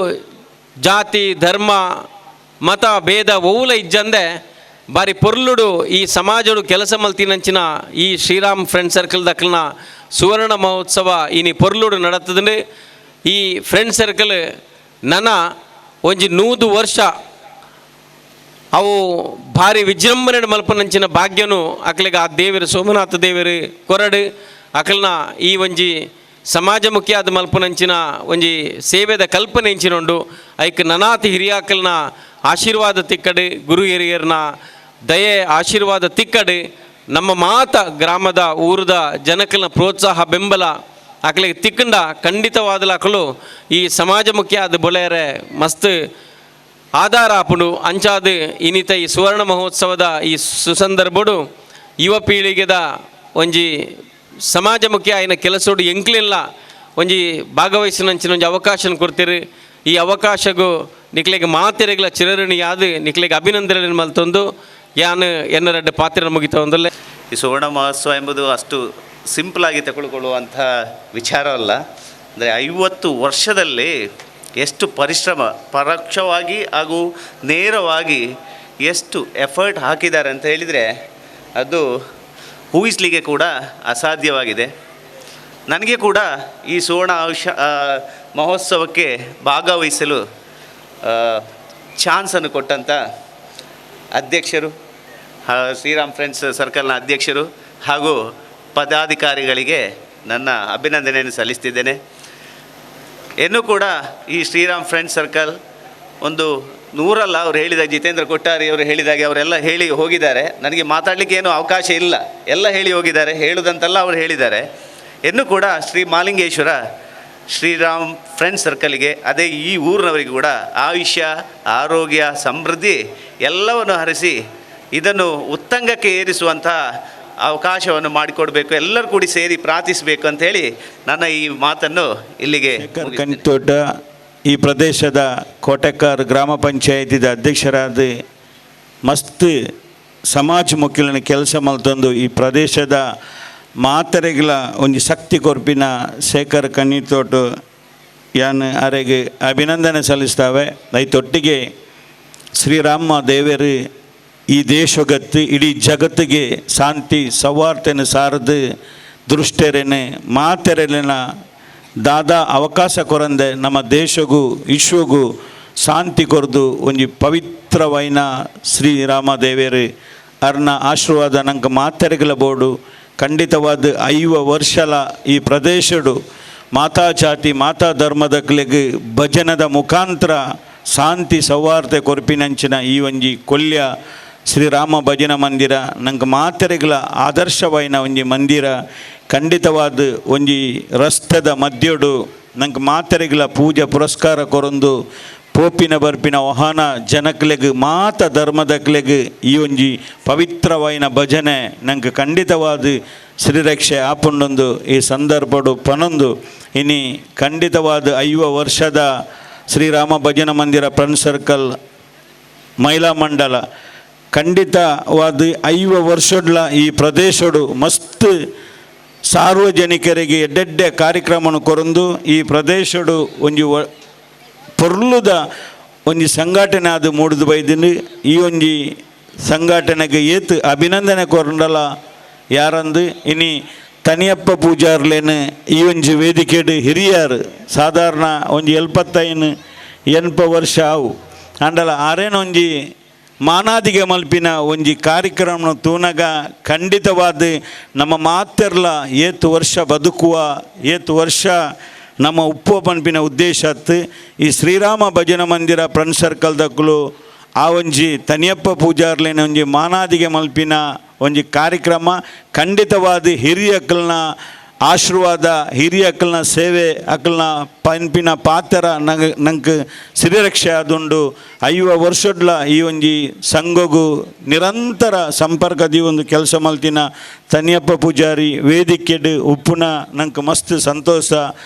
ಜಾತಿ ಧರ್ಮ ಮತ ಭೇದ ಒವುಲ ಇಜ್ಜಂದೆ ಬಾರಿ ಪೊರ್ಲುಡು ಈ ಸಮಾಜಡು ಕೆಲಸ ಮಲ್ತಿನಂಚಿನ ಈ ಶ್ರೀರಾಮ್ ಫ್ರೆಂಡ್ ಸರ್ಕಲ್ ದಕ್ಕಲ್ನ ಸುವರ್ಣ ಮಹೋತ್ಸವ ಇನಿ ಪೊರ್ಲುಡು ನಡತದೆ. ಈ ಫ್ರೆಂಡ್ ಸರ್ಕಲ್ ನನ್ನ ಒಂಜಿ 100 ವರ್ಷ ಅವು ಭಾರಿ ವಿಜೃಂಭಣೆ ಮಲ್ಪನಂಚಿನ ಭಾಗ್ಯನು ಅಕಲಿಗೆ ಆ ದೇವರು ಸೋಮನಾಥ ದೇವರು ಕೊರಡು ಅಕಲ್ನ ಈ ಒಂಜಿ ಸಮಾಜಮುಖಿಯಾದ ಮಲ್ಪನಂಚಿನ ಒಂಜಿ ಸೇವೆದ ಕಲ್ಪನೆ ಇಂಚಿನೊಂಡು ಐಕ್ ನನಾತಿ ಹಿರಿಯಾಕಲ್ನ ಆಶೀರ್ವಾದ ತಿಕ್ಕಡು ಗುರು ಹಿರಿಯರ್ನ ದಯೆ ಆಶೀರ್ವಾದ ತಿಕ್ಕಡು ನಮ್ಮ ಮಾತ ಗ್ರಾಮದ ಊರದ ಜನಕಲ್ನ ಪ್ರೋತ್ಸಾಹ ಬೆಂಬಲ ಅಕಲಿಗೆ ತಿಕ್ಕಂಡ ಖಂಡಿತವಾದಲಾಕಲು ಈ ಸಮಾಜಮುಖಿಯಾದ ಬೊಳೆಯರೆ ಮಸ್ತ್ ಆಧಾರ ಆಪುಂಡು ಅಂಚಾದ ಇನ್ನಿತ ಈ ಸುವರ್ಣ ಮಹೋತ್ಸವದ ಈ ಸುಸಂದರ್ಭಡು ಯುವ ಪೀಳಿಗೆದ ಒಂಜಿ ಸಮಾಜಮುಖಿ ಆಯ್ನ ಕೆಲಸೋಡು ಎಂಕ್ಲೆಲ್ಲ ಒಂಜಿ ಭಾಗವಹಿಸಿನಂಚಿನ ಒಂಜಿ ಅವಕಾಶ ಕೊಡ್ತೀರಿ. ಈ ಅವಕಾಶಗೂ ನಿಕ್ಲೆಗೆ ಮಾತೆರೆಗಳ ಚಿರಋಣಿ ಯಾದು ನಿಕ್ಲೆಗೆ ಅಭಿನಂದನೆ ಮಲ್ತೊಂದು ಯಾನು ಎನ್ನರಡ್ಡ ಪಾತ್ರ ಮುಗಿತ ಒಂದಲ್ಲೇ. ಈ ಸುವರ್ಣ ಮಹೋತ್ಸವ ಎಂಬುದು ಅಷ್ಟು ಸಿಂಪಲಾಗಿ ತಗೊಳ್ಕೊಳ್ಳುವಂಥ ವಿಚಾರವಲ್ಲ. ಅಂದರೆ 50 ವರ್ಷದಲ್ಲಿ ಎಷ್ಟು ಪರಿಶ್ರಮ ಪರೋಕ್ಷವಾಗಿ ಹಾಗೂ ನೇರವಾಗಿ ಎಷ್ಟು ಎಫರ್ಟ್ ಹಾಕಿದ್ದಾರೆ ಅಂತ ಹೇಳಿದರೆ ಅದು ಊಹಿಸಲಿಕ್ಕೆ ಕೂಡ ಅಸಾಧ್ಯವಾಗಿದೆ. ನನಗೆ ಕೂಡ ಈ ಸುವರ್ಣ ಮಹೋತ್ಸವಕ್ಕೆ ಭಾಗವಹಿಸಲು ಚಾನ್ಸನ್ನು ಕೊಟ್ಟಂಥ ಅಧ್ಯಕ್ಷರು, ಶ್ರೀರಾಮ್ ಫ್ರೆಂಡ್ಸ್ ಸರ್ಕಲ್ನ ಅಧ್ಯಕ್ಷರು ಹಾಗೂ ಪದಾಧಿಕಾರಿಗಳಿಗೆ ನನ್ನ ಅಭಿನಂದನೆಯನ್ನು ಸಲ್ಲಿಸ್ತಿದ್ದೇನೆ. ಇನ್ನೂ ಕೂಡ ಈ ಶ್ರೀರಾಮ್ ಫ್ರೆಂಡ್ಸ್ ಸರ್ಕಲ್ ಒಂದು 100 ಅವ್ರು ಹೇಳಿದಾಗ ಜಿತೇಂದ್ರ ಕೊಟ್ಟಾರಿ ಅವರು ಹೇಳಿದಾಗೆ ಅವರೆಲ್ಲ ಹೇಳಿ ಹೋಗಿದ್ದಾರೆ. ನನಗೆ ಮಾತಾಡಲಿಕ್ಕೆ ಏನೂ ಅವಕಾಶ ಇಲ್ಲ, ಎಲ್ಲ ಹೇಳಿ ಹೋಗಿದ್ದಾರೆ, ಹೇಳುವುದಂತೆಲ್ಲ ಅವರು ಹೇಳಿದ್ದಾರೆ. ಇನ್ನೂ ಕೂಡ ಶ್ರೀ ಮಾಲಿಂಗೇಶ್ವರ ಶ್ರೀರಾಮ್ ಫ್ರೆಂಡ್ಸ್ ಸರ್ಕಲ್ಗೆ ಅದೇ ಈ ಊರಿನವರಿಗೆ ಕೂಡ ಆಯುಷ್ಯ ಆರೋಗ್ಯ ಸಮೃದ್ಧಿ ಎಲ್ಲವನ್ನು ಹರಿಸಿ ಇದನ್ನು ಉತ್ತಂಗಕ್ಕೆ ಏರಿಸುವಂಥ ಅವಕಾಶವನ್ನು ಮಾಡಿಕೊಡಬೇಕು, ಎಲ್ಲರೂ ಕೂಡಿ ಸೇರಿ ಪ್ರಾರ್ಥಿಸಬೇಕು ಅಂಥೇಳಿ ನನ್ನ ಈ ಮಾತನ್ನು ಇಲ್ಲಿಗೆ ಕಣಿತೋಟ ಈ ಪ್ರದೇಶದ ಕೋಟೆಕಾರ್ ಗ್ರಾಮ ಪಂಚಾಯತಿದ ಅಧ್ಯಕ್ಷರಾದ ಮಸ್ತ್ ಸಮಾಜಮುಖಿಲಿನ ಕೆಲಸ ಮಲ್ತೊಂದು ಈ ಪ್ರದೇಶದ ಮಾತರೆಗಳ ಒಂದು ಶಕ್ತಿ ಕೊರ್ಪಿನ ಶೇಖರ್ ಕಣ್ಣಿತೋಟ ಯಾನ್ ಅರೆಗೆ ಅಭಿನಂದನೆ ಸಲ್ಲಿಸ್ತಾವೆ. ಐತೊಟ್ಟಿಗೆ ಶ್ರೀರಾಮ ದೇವರು ಈ ದೇಶಗತ್ತು ಇಡೀ ಜಗತ್ತಿಗೆ ಶಾಂತಿ ಸೌಹಾರ್ದನ ಸಾರದು ದೃಷ್ಟರೇನೆ ಮಾತೆರೆಲಿನ ದಾದಾ ಅವಕಾಶ ಕೊರಂದೆ ನಮ್ಮ ದೇಶಗೂ ವಿಶ್ವಗೂ ಶಾಂತಿ ಕೊರದು ಒಂಜಿ ಪವಿತ್ರವೈನ ಶ್ರೀರಾಮ ದೇವೇರು ಅರ್ನ ಆಶೀರ್ವಾದ ನಂಗೆ ಮಾತೆರೆಗಳ ಬೋಡು ಖಂಡಿತವಾದ 5 ವರ್ಷಲ ಈ ಪ್ರದೇಶಡು ಮಾತಾ ಜಾತಿ ಮಾತಾ ಧರ್ಮದಕ್ಲೆಗ್ ಭಜನದ ಮುಖಾಂತರ ಶಾಂತಿ ಸೌಹಾರ್ದ ಕೊರ್ಪಿನಂಚಿನ ಈ ಒಂಜಿ ಕೊಲ್ಯ ಶ್ರೀರಾಮ ಭಜನ ಮಂದಿರ ನಂಗೆ ಮಾತೆರೆಗಳ ಆದರ್ಶವೈನ ಒಂಜಿ ಮಂದಿರ ಖಂಡಿತವಾದ ಒಂಜಿ ರಸ್ತೆದ ಮಧ್ಯಡು ನಂಗೆ ಮಾತೆರೆಗಳ ಪೂಜೆ ಪುರಸ್ಕಾರ ಕೊರೊಂದು ಪೋಪಿನ ಬರ್ಪಿನ ವಾಹನ ಜನಕ್ಲೆಗ್ ಮಾತ ಧರ್ಮದಕ್ಲೆಗ್ ಈ ಒಂಜಿ ಪವಿತ್ರವೈನ ಭಜನೆ ನಂಗೆ ಖಂಡಿತವಾದ ಶ್ರೀರಕ್ಷೆ ಆಪುಂಡೊಂದು ಈ ಸಂದರ್ಭಡು ಪನೊಂದು ಇನಿ ಖಂಡಿತವಾದ 5 ವರ್ಷದ ಶ್ರೀರಾಮ ಭಜನ ಮಂದಿರ ಫ್ರೆಂಡ್ ಸರ್ಕಲ್ ಮಹಿಳಾ ಮಂಡಲ ಖಂಡಿತವಾದ 5 ವರ್ಷಡ್ಲ ಈ ಪ್ರದೇಶಡು ಮಸ್ತ್ ಸಾರ್ವಜನಿಕರಿಗೆ ಎಡ್ಡೆಡ್ಡೆ ಕಾರ್ಯಕ್ರಮವನ್ನು ಕೊರಂದು ಈ ಪ್ರದೇಶಡು ಒಂಜಿ ಪೊರ್ಲುದ ಒಂಜಿ ಸಂಘಟನೆ ಅದು ಮೂಡಿದು ಬೈದಿನಿ. ಈ ಒಂಜಿ ಸಂಘಟನೆಗೆ ಏತು ಅಭಿನಂದನೆ ಕೊರಂಡಲ ಯಾರಂದು ಇನಿ ತನಿಯಪ್ಪ ಪೂಜಾರ್ಲೇನು ಈ ಒಂಜಿ ವೇದಿಕೆಡು ಹಿರಿಯರು ಸಾಧಾರಣ ಒಂಜಿ 75-80 ವರ್ಷ ಅವು ಅಂಡಲ ಆರೇನೊಂಜಿ ಮಾನಾದಿಗೆ ಮಲ್ಪಿನ ಒಂಜಿ ಕಾರ್ಯಕ್ರಮ ತೂನಗ ಖಂಡಿತವಾದ ನಮ್ಮ ಮಾತೆರ್ಲ ಏತು ವರ್ಷ ಬದುಕುವ ಏತು ವರ್ಷ ನಮ್ಮ ಉಪ್ಪು ಪನ್ಪಿನ ಉದ್ದೇಶ ಈ ಶ್ರೀರಾಮ ಭಜನ ಮಂದಿರ ಫ್ರೆಂಡ್ ಸರ್ಕಲ್ ದಕ್ಕಲು ಆ ಒಂಜಿ ತನಿಯಪ್ಪ ಪೂಜಾರ್ಲೇನ ಒಂಜಿ ಮಾನಾದಿಗೆ ಮಲ್ಪಿನ ಒಂಜಿ ಕಾರ್ಯಕ್ರಮ ಖಂಡಿತವಾದ ಹಿರಿಯಕ್ಕಲ್ನ ಆಶೀರ್ವಾದ ಹಿರಿಯ ಅಕ್ಕಲ್ನ ಸೇವೆ ಅಕ್ಕಲ್ನ ಪಂಪಿನ ಪಾತ್ರ ನಂಗೆ ಸಿರಿರಕ್ಷೆ ಆದುಂಡು 5 ವರ್ಷಡ್ಲ ಈ ಒಂಜಿ ಸಂಘಗೂ ನಿರಂತರ ಸಂಪರ್ಕದಿ ಒಂದು ಕೆಲಸ ಮಲ್ತಿನ ತನಿಯಪ್ಪ ಪೂಜಾರಿ ವೇದಿಕೆಡ್ ಉಪ್ಪುನ ನಂಗೆ ಮಸ್ತ್ ಸಂತೋಷ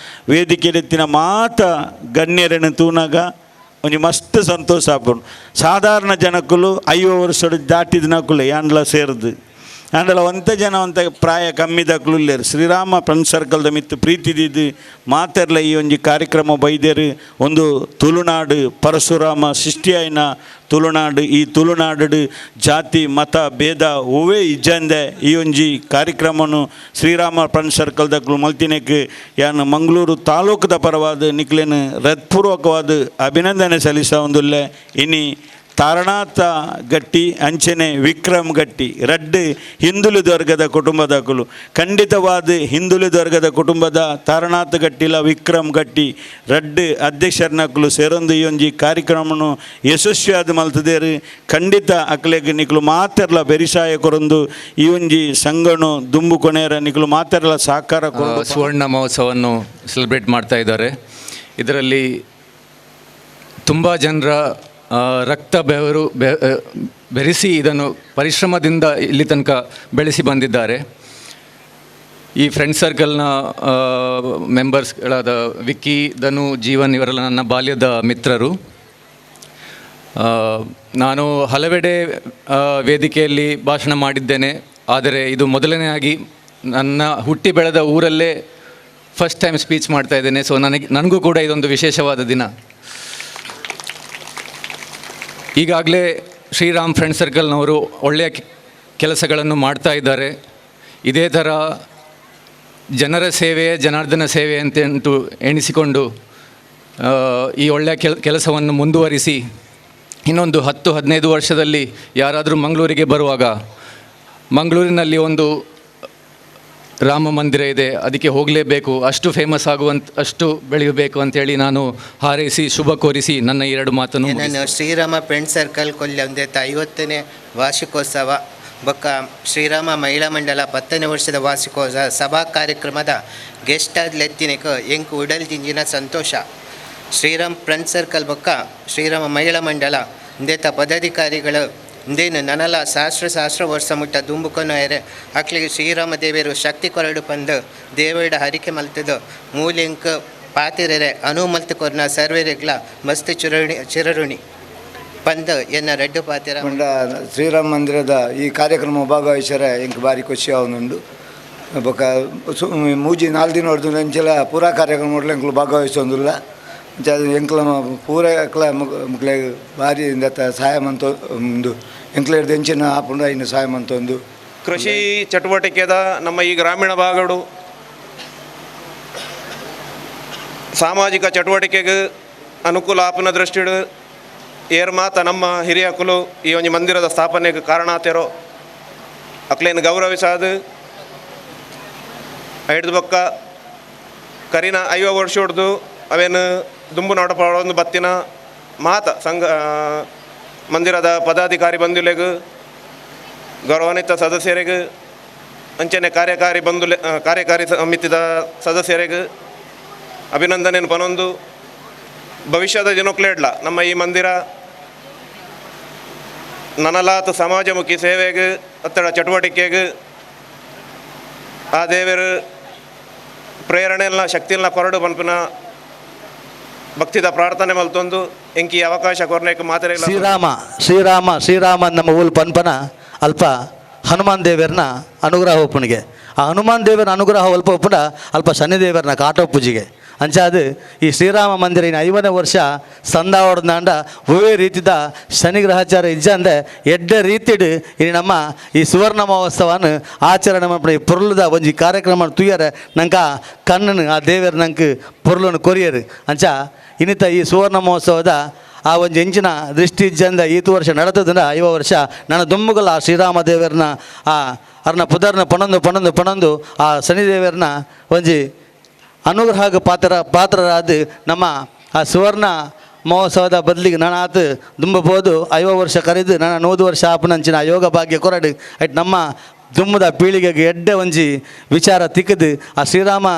ವೇದಿಕೆಡೆತ್ತಿನ ಮಾತ ಗಣ್ಯರನ್ನು ತೂನಾಗ ಒಂಜಿ ಮಸ್ತ್ ಸಂತೋಷ ಆಪುಂಡು. ಸಾಧಾರಣ ಜನಕ್ಕಲು 5 ವರ್ಷ ದಾಟಿದ ಯಾಂಡ್ಲ ಸೇರಿದು ಆಂಡಲ ಒಂಥ ಜನ ಒಂಥ ಪ್ರಾಯ ಕಮ್ಮಿದಕ್ಲು ಇಲ್ಲೇರು ಶ್ರೀರಾಮ ಫ್ರೆಂಡ್ ಸರ್ಕಲ್ದ ಮಿತ್ತು ಪ್ರೀತಿದಿದ್ದು ಮಾತೆರ್ಲ ಈ ಒಂಜಿ ಕಾರ್ಯಕ್ರಮ ಬೈದೇರು ಒಂದು ತುಳುನಾಡು ಪರಶುರಾಮ ಸೃಷ್ಟಿಯಾಯಿನ ತುಳುನಾಡು ಈ ತುಳುನಾಡು ಜಾತಿ ಮತ ಭೇದ ಓವೇ ಇಜ್ಜಂದೆ ಈ ಒಂಜಿ ಕಾರ್ಯಕ್ರಮನು ಶ್ರೀರಾಮ ಫ್ರೆಂಡ್ ಸರ್ಕಲ್ದಕ್ಲು ಮಲ್ತಿನೆಕ್ ಯಾನು ಮಂಗಳೂರು ತಾಲೂಕದ ಪರವಾದ ನಿಕ್ಲೇನು ಹೃತ್ಪೂರ್ವಕವಾದ ಅಭಿನಂದನೆ ಸಲ್ಲಿಸ ಒಂದುಲ್ಲೆ ಇನಿ ತಾರಣಾಥ ಗಟ್ಟಿ ಅಂಚನೆ ವಿಕ್ರಮ್ ಗಟ್ಟಿ ರಡ್ಡು ಹಿಂದುಳಿದ ವರ್ಗದ ಕುಟುಂಬದಕಲು ಖಂಡಿತವಾದ ಹಿಂದುಳಿದ ವರ್ಗದ ಕುಟುಂಬದ ತಾರಣಾಥ ಗಟ್ಟಿಲ ವಿಕ್ರಮ್ ಗಟ್ಟಿ ರಡ್ಡು ಅಧ್ಯಕ್ಷರನಕಲು ಸೇರೊಂದು ಈ ಒಂಜಿ ಕಾರ್ಯಕ್ರಮನು ಯಶಸ್ವಿಯಾದ ಮಲ್ತದೇರು ಖಂಡಿತ ಅಕ್ಲೆಗ್ ನಿಕ್ಲು ಮಾತೆರ್ಲ ಬೆರಿಸಾಯ ಕೊರೊಂದು ಈ ಒಂಜಿ ಸಂಘನು ದುಂಬು ಕೊನೆಯರ ನಿಕ್ಲು ಮಾತೆರ್ಲ ಸಹಕಾರ ಸುವರ್ಣ ಮಹೋತ್ಸವವನ್ನು ಸೆಲೆಬ್ರೇಟ್ ಮಾಡ್ತಾ ಇದ್ದಾರೆ. ಇದರಲ್ಲಿ ತುಂಬ ಜನರ ರಕ್ತ ಬೆವರು ಬೆರೆಸಿ ಇದನ್ನು ಪರಿಶ್ರಮದಿಂದ ಇಲ್ಲಿ ತನಕ ಬೆಳೆಸಿ ಬಂದಿದ್ದಾರೆ. ಈ ಫ್ರೆಂಡ್ ಸರ್ಕಲ್ನ ಮೆಂಬರ್ಸ್ಗಳಾದ ವಿಕ್ಕಿ, ಧನು, ಜೀವನ್ ಇವರೆಲ್ಲ ನನ್ನ ಬಾಲ್ಯದ ಮಿತ್ರರು. ನಾನು ಹಲವೆಡೆ ವೇದಿಕೆಯಲ್ಲಿ ಭಾಷಣ ಮಾಡಿದ್ದೇನೆ, ಆದರೆ ಇದು ಮೊದಲನೆಯಾಗಿ ನನ್ನ ಹುಟ್ಟಿ ಬೆಳೆದ ಊರಲ್ಲೇ ಫಸ್ಟ್ ಟೈಮ್ ಸ್ಪೀಚ್ ಮಾಡ್ತಾ ಇದ್ದೇನೆ. ಸೊ ನನಗೂ ಕೂಡ ಇದೊಂದು ವಿಶೇಷವಾದ ದಿನ. ಈಗಾಗಲೇ ಶ್ರೀರಾಮ್ ಫ್ರೆಂಡ್ ಸರ್ಕಲ್ನವರು ಒಳ್ಳೆಯ ಕೆಲಸಗಳನ್ನು ಮಾಡ್ತಾ ಇದ್ದಾರೆ. ಇದೇ ಥರ ಜನರ ಸೇವೆ ಜನಾರ್ದನ ಸೇವೆ ಅಂತಂಟು ಎಣಿಸಿಕೊಂಡು ಈ ಒಳ್ಳೆಯ ಕೆಲಸವನ್ನು ಮುಂದುವರಿಸಿ ಇನ್ನೊಂದು 10-15 ವರ್ಷದಲ್ಲಿ ಯಾರಾದರೂ ಮಂಗಳೂರಿಗೆ ಬರುವಾಗ ಮಂಗಳೂರಿನಲ್ಲಿ ಒಂದು ರಾಮ ಮಂದಿರ ಇದೆ, ಅದಕ್ಕೆ ಹೋಗಲೇಬೇಕು, ಅಷ್ಟು ಫೇಮಸ್ ಅಷ್ಟು ಬೆಳೆಯಬೇಕು ಅಂತೇಳಿ ನಾನು ಹಾರೈಸಿ ಶುಭ ಕೋರಿಸಿ ನನ್ನ 2 ಮಾತನ್ನು ನಾನು ಶ್ರೀರಾಮ ಫ್ರೆಂಡ್ ಸರ್ಕಲ್ ಕೊಲ್ಲಿ ಒಂದೇತ 50ನೇ ವಾರ್ಷಿಕೋತ್ಸವ ಬೊಕ್ಕ ಶ್ರೀರಾಮ ಮಹಿಳಾ ಮಂಡಲ 10ನೇ ವರ್ಷದ ವಾರ್ಷಿಕೋತ್ಸವ ಸಭಾ ಕಾರ್ಯಕ್ರಮದ ಗೆಸ್ಟ್ ಆದ ಲೆತ್ತಿನಕ ಎಂಕು ಉಡಲ್ ಜಿಂಜಿನ ಸಂತೋಷ. ಶ್ರೀರಾಮ್ ಫ್ರೆಂಡ್ ಸರ್ಕಲ್ ಬೊಕ್ಕ ಶ್ರೀರಾಮ ಮಹಿಳಾ ಮಂಡಲ ಇಂದೇತ ಪದಾಧಿಕಾರಿಗಳು ಇಂದೇನು ನನಲ ಸಹಸ್ರ ವರ್ಷ ಮುಟ್ಟ ದುಂಬುಕೊನೋಯರೆ ಅಕ್ಲಿಗೆ ಶ್ರೀರಾಮ ದೇವಿಯರು ಶಕ್ತಿ ಕೊರಡು ಬಂದು ದೇವರ ಹರಿಕೆ ಮಲ್ತದು ಮೂಲೆಂಕ ಪಾತಿರರೆ ಅನು ಮಲ್ತು ಕೊರ್ನ ಸರ್ವೇರೆಗ್ಲ ಮಸ್ತ್ ಚಿರರುಣಿ ಬಂದು ಎನ್ನ ರೆಡ್ಡು ಪಾತಿರ ಶ್ರೀರಾಮ ಮಂದಿರದ ಈ ಕಾರ್ಯಕ್ರಮ ಭಾಗವಹಿಸರೆ ಎಂಕ್ ಭಾರಿ ಖುಷಿ ಆವನುಂಡು. ಬೊಕ ಮೂಜಿ 4 ದಿನ ಹೊಡೆದು ಎಂಚೆಲ್ಲ ಪೂರಾ ಕಾರ್ಯಕ್ರಮ ಎಂಕ್ಲು ಭಾಗವಹಿಸೋದಿಲ್ಲ ಎಂಕ್ಲ ಪೂರ ಮುಕ್ಲೆ ಭಾರಿ ಸಹಾಯ ಮಂತ ಒಂದು ಎಂಕ್ಲ ಹಿಡ್ದು ಹೆಂಚಿನ ಹಾಪುಂಡು ಇನ್ನು ಸಹಾಯ ಮಂತ ಒಂದು ಕೃಷಿ ಚಟುವಟಿಕೆದ ನಮ್ಮ ಈ ಗ್ರಾಮೀಣ ಭಾಗಗಳು ಸಾಮಾಜಿಕ ಚಟುವಟಿಕೆಗೆ ಅನುಕೂಲ ಆಪನ ದೃಷ್ಟಿಡು ಏರ್ ಮಾತ ನಮ್ಮ ಹಿರಿಯಕುಲು ಈ ಒಂದು ಮಂದಿರದ ಸ್ಥಾಪನೆಗೆ ಕಾರಣ ಆತೇರೋ ಅಕ್ಲೇನು ಗೌರವಿಸಾದು ಹಿಡ್ದು ಬೊಕ್ಕ ಕರಿನ 5 ವರ್ಷ ಹೊಡೆದು ಅವೇನು ದುಂಬು ನೋಡಪಾಡೊಂದು ಬತ್ತಿನ ಮಾತ ಸಂಘ ಮಂದಿರದ ಪದಾಧಿಕಾರಿ ಬಂಧುಲೆಗೂ ಗೌರವಾನ್ವಿತ ಸದಸ್ಯರಿಗೂ ಅಂಚನೆ ಕಾರ್ಯಕಾರಿ ಸಮಿತಿದ ಸದಸ್ಯರಿಗೂ ಅಭಿನಂದನೆಯನ್ನು ಪನೊಂದು ಭವಿಷ್ಯದ ದಿನಕ್ಲೇಡ್ಲ ನಮ್ಮ ಈ ಮಂದಿರ ನನಲಾತು ಸಮಾಜಮುಖಿ ಸೇವೆಗೆ ಒತ್ತಡ ಚಟುವಟಿಕೆಗೆ ಆ ದೇವರು ಪ್ರೇರಣೆಲ್ಲ ಶಕ್ತಿಯನ್ನ ಕೊರಡು ಪನ್ಪಿನ ಭಕ್ತಿದ ಪ್ರಾರ್ಥನೆ ಮಲ್ತೊಂದು ಎಂಕಿ ಅವಕಾಶ ಕೊರ್ನೇಕ ಮಾತ್ರ ಶ್ರೀರಾಮ ನಮ್ಮ ಊಲ್ ಪನ್ಪನ ಅಲ್ಪ ಹನುಮಾನ್ ದೇವರನ್ನ ಅನುಗ್ರಹ ಒಪ್ಪಣಿಗೆ ಆ ಹನುಮಾನ್ ದೇವರ ಅನುಗ್ರಹ ಅಲ್ಪ ಒಪ್ಪುಂಡ ಅಲ್ಪ ಶನಿದೇವರನ್ನ ಕಾಟೋ ಪೂಜೆಗೆ ಅಂಚಾದು ಈ ಶ್ರೀರಾಮ ಮಂದಿರ ಇನ್ನು 50ನೇ ವರ್ಷ ಸಂದ ಹೊಡೆದಾಂಡ ಒವೇ ರೀತಿದ ಶನಿಗ್ರಹಾಚಾರ ಇಜ್ಜಂದೆ ಎಡ್ಡ ರೀತಿಡು ಇನ್ನು ನಮ್ಮ ಈ ಸುವರ್ಣ ಮಹೋತ್ಸವನ ಆಚರಣೆ ಮಾಡಿ ಪೊರ್ಲದ ಒಂಜಿ ಕಾರ್ಯಕ್ರಮ ತುಯ್ಯರೆ ನಂಗೆ ಕಣ್ಣನು ಆ ದೇವರ ನಂಗೆ ಪೊರ್ಲನ್ನು ಕೊರಿಯರು ಅಂಚ ಇನ್ನಿತ ಈ ಸುವರ್ಣ ಮಹೋತ್ಸವದ ಆ ಒಂದು ಹೆಂಚಿನ ದೃಷ್ಟಿ ಇಜ್ಜಂದ ಈತು ವರ್ಷ ನಡೆತದಂದ್ರೆ 50 ವರ್ಷ ನನ್ನ ದುಮ್ಮುಗಲ ಆ ಶ್ರೀರಾಮ ದೇವರನ್ನ ಅವ್ರನ್ನ ಪುದರ್ನ ಪಣಂದು ಆ ಶನಿದೇವರನ್ನ ಒಂಜಿ ಅನುಗ್ರಹ ಪಾತ್ರರಾದ ನಮ್ಮ ಆ ಸುವರ್ಣ ಮಹೋತ್ಸವದ ಬದಲಿಗೆ ನಾನು ಆತು ದುಂಬಬೋದು 50 ವರ್ಷ ಕರೆದು ನಾನು 100 ವರ್ಷ ಆಪನಂಚಿನ ಯೋಗ ಭಾಗ್ಯ ಕೊರಡು ಆಯ್ತು ನಮ್ಮ ದುಮ್ಮದ ಪೀಳಿಗೆಗೆ ಎಡ್ಡೆ ಒಂಜಿ ವಿಚಾರ ತಿಕ್ಕದು ಆ ಶ್ರೀರಾಮ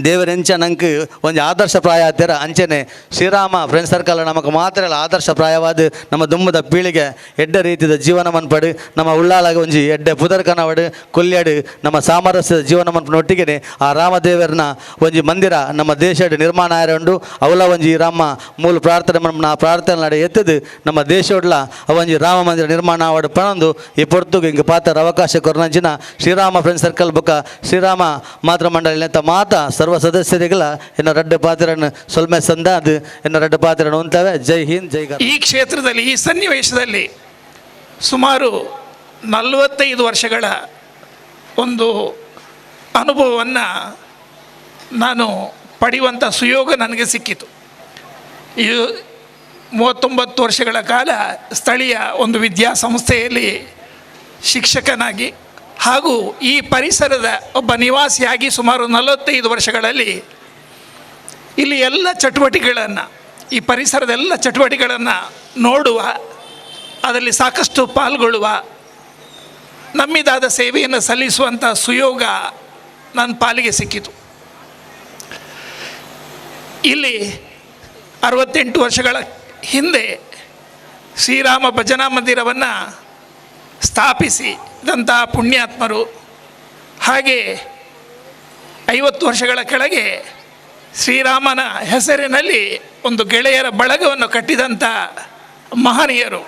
ದೇವರೆಂಚ ನಂಗೆ ಒಂದು ಆದರ್ಶಪ್ರಾಯ ಆತರ ಅಂಚನೆ ಶ್ರೀರಾಮ ಫ್ರೆಂಡ್ ಸರ್ಕಲ್ ನಮಗೆ ಮಾತ್ರ ಆದರ್ಶಪ್ರಾಯವಾದ ನಮ್ಮ ದುಮ್ಮದ ಪೀಳಿಗೆ ಎಡ್ಡ ರೀತಿಯ ಜೀವನ ಮನ್ಪಡು ನಮ್ಮ ಉಳ್ಳಾಲಾಗ ಒಂಜಿ ಎಡ್ಡೆ ಪುದರ್ಕನವಡು ಕೊಲ್ಯಾಡು ನಮ್ಮ ಸಾಮರಸ್ಯದ ಜೀವನ ಮನ್ಪನೊಟ್ಟಿಗೆ ಆ ರಾಮದೇವರನ್ನ ಒಂಜಿ ಮಂದಿರ ನಮ್ಮ ದೇಶದ ನಿರ್ಮಾಣ ಆಯರುಂಡು ಅವಲ ಒಂಜಿ ರಾಮ ಮೂಲ ಪ್ರಾರ್ಥನೆ ನಾ ಪ್ರಾರ್ಥನೆ ನಡೆ ಎತ್ತದು ನಮ್ಮ ದೇಶೋಡ್ಲ ಒಂಜಿ ರಾಮ ಮಂದಿರ ನಿರ್ಮಾಣ ಆವಡು ಪಣಂದು ಈ ಪೊರ್ತುಗೆ ಹಿಂಗೆ ಪಾತ್ರ ಅವಕಾಶ ಕೊರನಂಚಿನ ಶ್ರೀರಾಮ ಫ್ರೆಂಡ್ ಸರ್ಕಲ್ ಬೊಕ್ಕ ಶ್ರೀರಾಮ ಮಾತೃ ಮಂಡಳಿ ಅಂತ ಮಾತ ಸರ್ವ ಸದಸ್ಯರಿಗೆಲ್ಲ ಇನ್ನು ರಡ್ಡು ಪಾತ್ರನ ಸೊಲ್ಮೆ ಸಂದ ಅದು ಇನ್ನು ರಡ್ಡು ಪಾತ್ರನ ಉಂಟವೆ. ಜೈ ಹಿಂದ್ ಜೈ ಕರ್ನಾಟಕ. ಈ ಕ್ಷೇತ್ರದಲ್ಲಿ ಈ ಸನ್ನಿವೇಶದಲ್ಲಿ ಸುಮಾರು 45 ವರ್ಷಗಳ ಒಂದು ಅನುಭವವನ್ನು ನಾನು ಪಡೆಯುವಂಥ ಸುಯೋಗ ನನಗೆ ಸಿಕ್ಕಿತು. ಈ 39 ವರ್ಷಗಳ ಕಾಲ ಸ್ಥಳೀಯ ಒಂದು ವಿದ್ಯಾಸಂಸ್ಥೆಯಲ್ಲಿ ಶಿಕ್ಷಕನಾಗಿ ಹಾಗೂ ಈ ಪರಿಸರದ ಒಬ್ಬ ನಿವಾಸಿಯಾಗಿ ಸುಮಾರು 45 ವರ್ಷಗಳಲ್ಲಿ ಇಲ್ಲಿ ಎಲ್ಲ ಚಟುವಟಿಕೆಗಳನ್ನು, ಈ ಪರಿಸರದ ಎಲ್ಲ ಚಟುವಟಿಕೆಗಳನ್ನು ನೋಡುವ, ಅದರಲ್ಲಿ ಸಾಕಷ್ಟು ಪಾಲ್ಗೊಳ್ಳುವ, ನಮ್ಮಿದಾದ ಸೇವೆಯನ್ನು ಸಲ್ಲಿಸುವಂಥ ಸುಯೋಗ ನನ್ನ ಪಾಲಿಗೆ ಸಿಕ್ಕಿತು. ಇಲ್ಲಿ 68 ವರ್ಷಗಳ ಹಿಂದೆ ಶ್ರೀರಾಮ ಭಜನಾ ಮಂದಿರವನ್ನು ಸ್ಥಾಪಿಸಿದಂಥ ಪುಣ್ಯಾತ್ಮರು, ಹಾಗೆ 50 ವರ್ಷಗಳ ಕೆಳಗೆ ಶ್ರೀರಾಮನ ಹೆಸರಿನಲ್ಲಿ ಒಂದು ಗೆಳೆಯರ ಬಳಗವನ್ನು ಕಟ್ಟಿದಂಥ ಮಹನೀಯರು,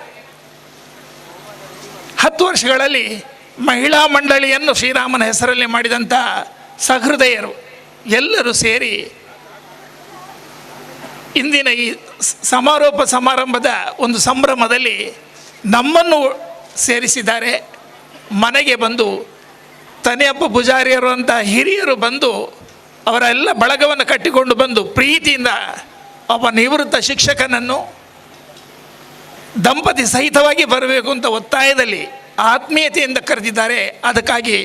10 ವರ್ಷಗಳಲ್ಲಿ ಮಹಿಳಾ ಮಂಡಳಿಯನ್ನು ಶ್ರೀರಾಮನ ಹೆಸರಲ್ಲಿ ಮಾಡಿದಂಥ ಸಹೃದಯರು ಎಲ್ಲರೂ ಸೇರಿ ಇಂದಿನ ಈ ಸಮಾರೋಪ ಸಮಾರಂಭದ ಒಂದು ಸಂಭ್ರಮದಲ್ಲಿ ನಮ್ಮನ್ನು ಸೇರಿಸಿದ್ದಾರೆ. ಮನೆಗೆ ಬಂದು ತನೆಯಪ್ಪ ಪೂಜಾರಿಯರು ಅಂತ ಹಿರಿಯರು ಬಂದು ಅವರ ಎಲ್ಲ ಬಳಗವನ್ನು ಕಟ್ಟಿಕೊಂಡು ಬಂದು ಪ್ರೀತಿಯಿಂದ ಒಬ್ಬ ನಿವೃತ್ತ ಶಿಕ್ಷಕನನ್ನು ದಂಪತಿ ಸಹಿತವಾಗಿ ಬರಬೇಕು ಅಂತ ಒತ್ತಾಯದಲ್ಲಿ ಆತ್ಮೀಯತೆಯಿಂದ ಕರೆದಿದ್ದಾರೆ. ಅದಕ್ಕಾಗಿ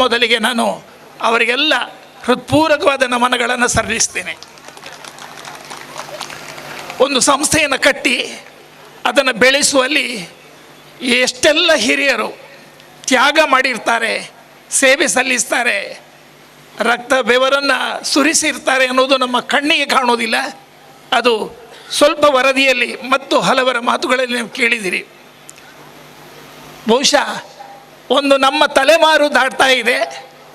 ಮೊದಲಿಗೆ ನಾನು ಅವರಿಗೆಲ್ಲ ಹೃತ್ಪೂರ್ವಕವಾದ ನಮನಗಳನ್ನು ಸಲ್ಲಿಸ್ತೇನೆ. ಒಂದು ಸಂಸ್ಥೆಯನ್ನು ಕಟ್ಟಿ ಅದನ್ನು ಬೆಳೆಸುವಲ್ಲಿ ಎಷ್ಟೆಲ್ಲ ಹಿರಿಯರು ತ್ಯಾಗ ಮಾಡಿರ್ತಾರೆ, ಸೇವೆ ಸಲ್ಲಿಸ್ತಾರೆ, ರಕ್ತ ಬೆವರನ್ನು ಸುರಿಸಿರ್ತಾರೆ ಅನ್ನೋದು ನಮ್ಮ ಕಣ್ಣಿಗೆ ಕಾಣೋದಿಲ್ಲ. ಅದು ಸ್ವಲ್ಪ ವರದಿಯಲ್ಲಿ ಮತ್ತು ಹಲವರ ಮಾತುಗಳಲ್ಲಿ ನೀವು ಕೇಳಿದಿರಿ. ಬಹುಶಃ ಒಂದು ನಮ್ಮ ತಲೆಮಾರು ದಾಟ್ತಾ ಇದೆ,